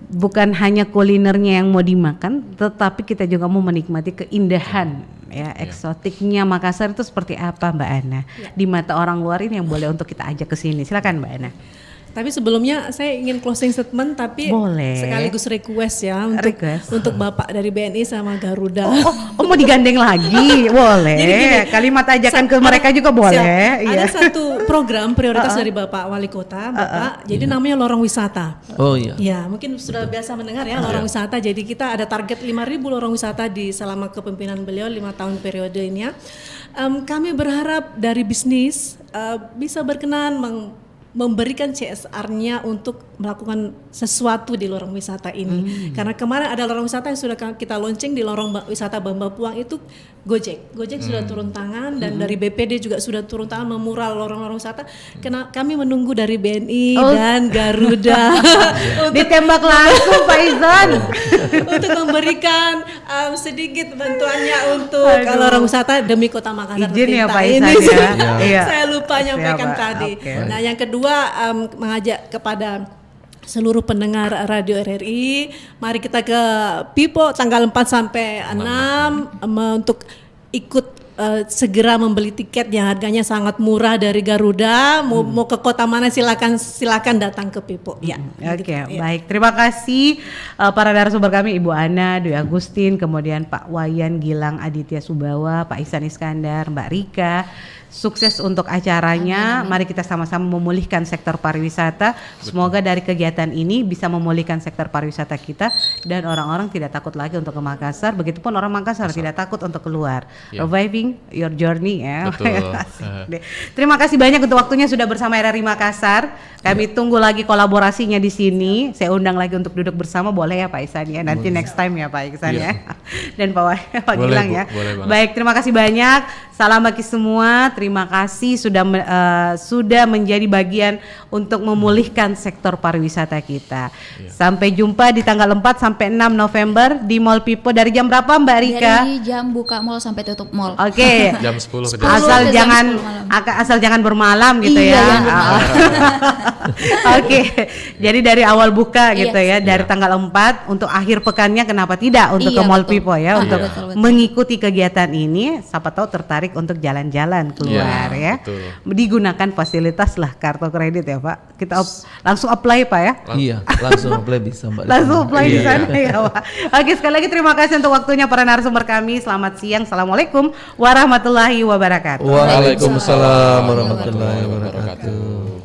Bukan hanya kulinernya yang mau dimakan, tetapi kita juga mau menikmati keindahan ya, eksotiknya Makassar itu seperti apa, Mbak Ana? Di mata orang luar ini yang boleh untuk kita ajak ke sini. Silakan, Mbak Ana. Tapi sebelumnya saya ingin closing statement, tapi sekaligus request ya untuk Bapak dari BNI sama Garuda. Oh mau digandeng lagi, boleh. Jadi gini, kalimat ajakan ke mereka juga boleh. Ada satu program prioritas dari Bapak Wali Kota, Bapak. Jadi namanya Lorong Wisata. Oh iya. Ya mungkin sudah biasa mendengar ya Lorong Wisata. Jadi kita ada target 5.000 lorong wisata di selama kepemimpinan beliau 5 tahun periode ini ya. Kami berharap dari bisnis bisa berkenan memberikan CSR-nya untuk melakukan sesuatu di lorong wisata ini. Karena kemarin ada lorong wisata yang sudah kita launching di lorong wisata Bamba Puang itu Gojek sudah turun tangan dan dari BPD juga sudah turun tangan memural lorong-lorong wisata. Kami menunggu dari BNI dan Garuda ditembak langsung Pak Izan untuk memberikan sedikit bantuannya untuk lorong wisata demi Kota Makassar. Izin ya Pak Izan ya. Saya lupa nyampaikan tadi. Nah yang kedua mengajak kepada seluruh pendengar Radio RRI, mari kita ke Pipo tanggal 4 sampai 6 untuk ikut segera membeli tiket yang harganya sangat murah dari Garuda. Mau ke kota mana silakan datang ke Pipo. Ya. Oke, baik. Terima kasih para narasumber kami, Ibu Ana, Dwi Agustin, kemudian Pak Wayan Gilang Aditya Subawa, Pak Ihsan Iskandar, Mbak Rika. Sukses untuk acaranya. Mari kita sama-sama memulihkan sektor pariwisata. Semoga dari kegiatan ini bisa memulihkan sektor pariwisata kita dan orang-orang tidak takut lagi untuk ke Makassar. Begitupun orang Makassar tidak takut untuk keluar. Reviving your journey ya. Betul. Terima kasih banyak untuk waktunya sudah bersama RRI Makassar. Kami tunggu lagi kolaborasinya di sini. Saya undang lagi untuk duduk bersama, boleh ya Pak Ihsan ya. Nanti next time ya Pak Ihsan ya. Dan Pak Gilang ya. Baik, terima kasih banyak. Salam bagi semua. Terima kasih sudah menjadi bagian untuk memulihkan sektor pariwisata kita. Sampai jumpa di tanggal 4 sampai 6 November di Mall Pipo. Dari jam berapa Mbak Rika? Dari jam buka mall sampai tutup mall. Oke. Jam 10 asal jangan bermalam gitu ya. Oke. Jadi dari awal buka gitu ya, dari tanggal 4 untuk akhir pekannya kenapa tidak untuk ke Mall Pipo ya, untuk mengikuti kegiatan ini. Siapa tahu tertarik untuk jalan-jalan keluar ya. Digunakan fasilitas lah kartu kredit ya Pak. Kita langsung apply Pak ya. Iya, langsung apply bisa Mbak. Langsung apply di sana ya Pak. Oke, sekali lagi terima kasih untuk waktunya para narasumber kami. Selamat siang. Assalamualaikum warahmatullahi wabarakatuh. Waalaikumsalam warahmatullahi wabarakatuh.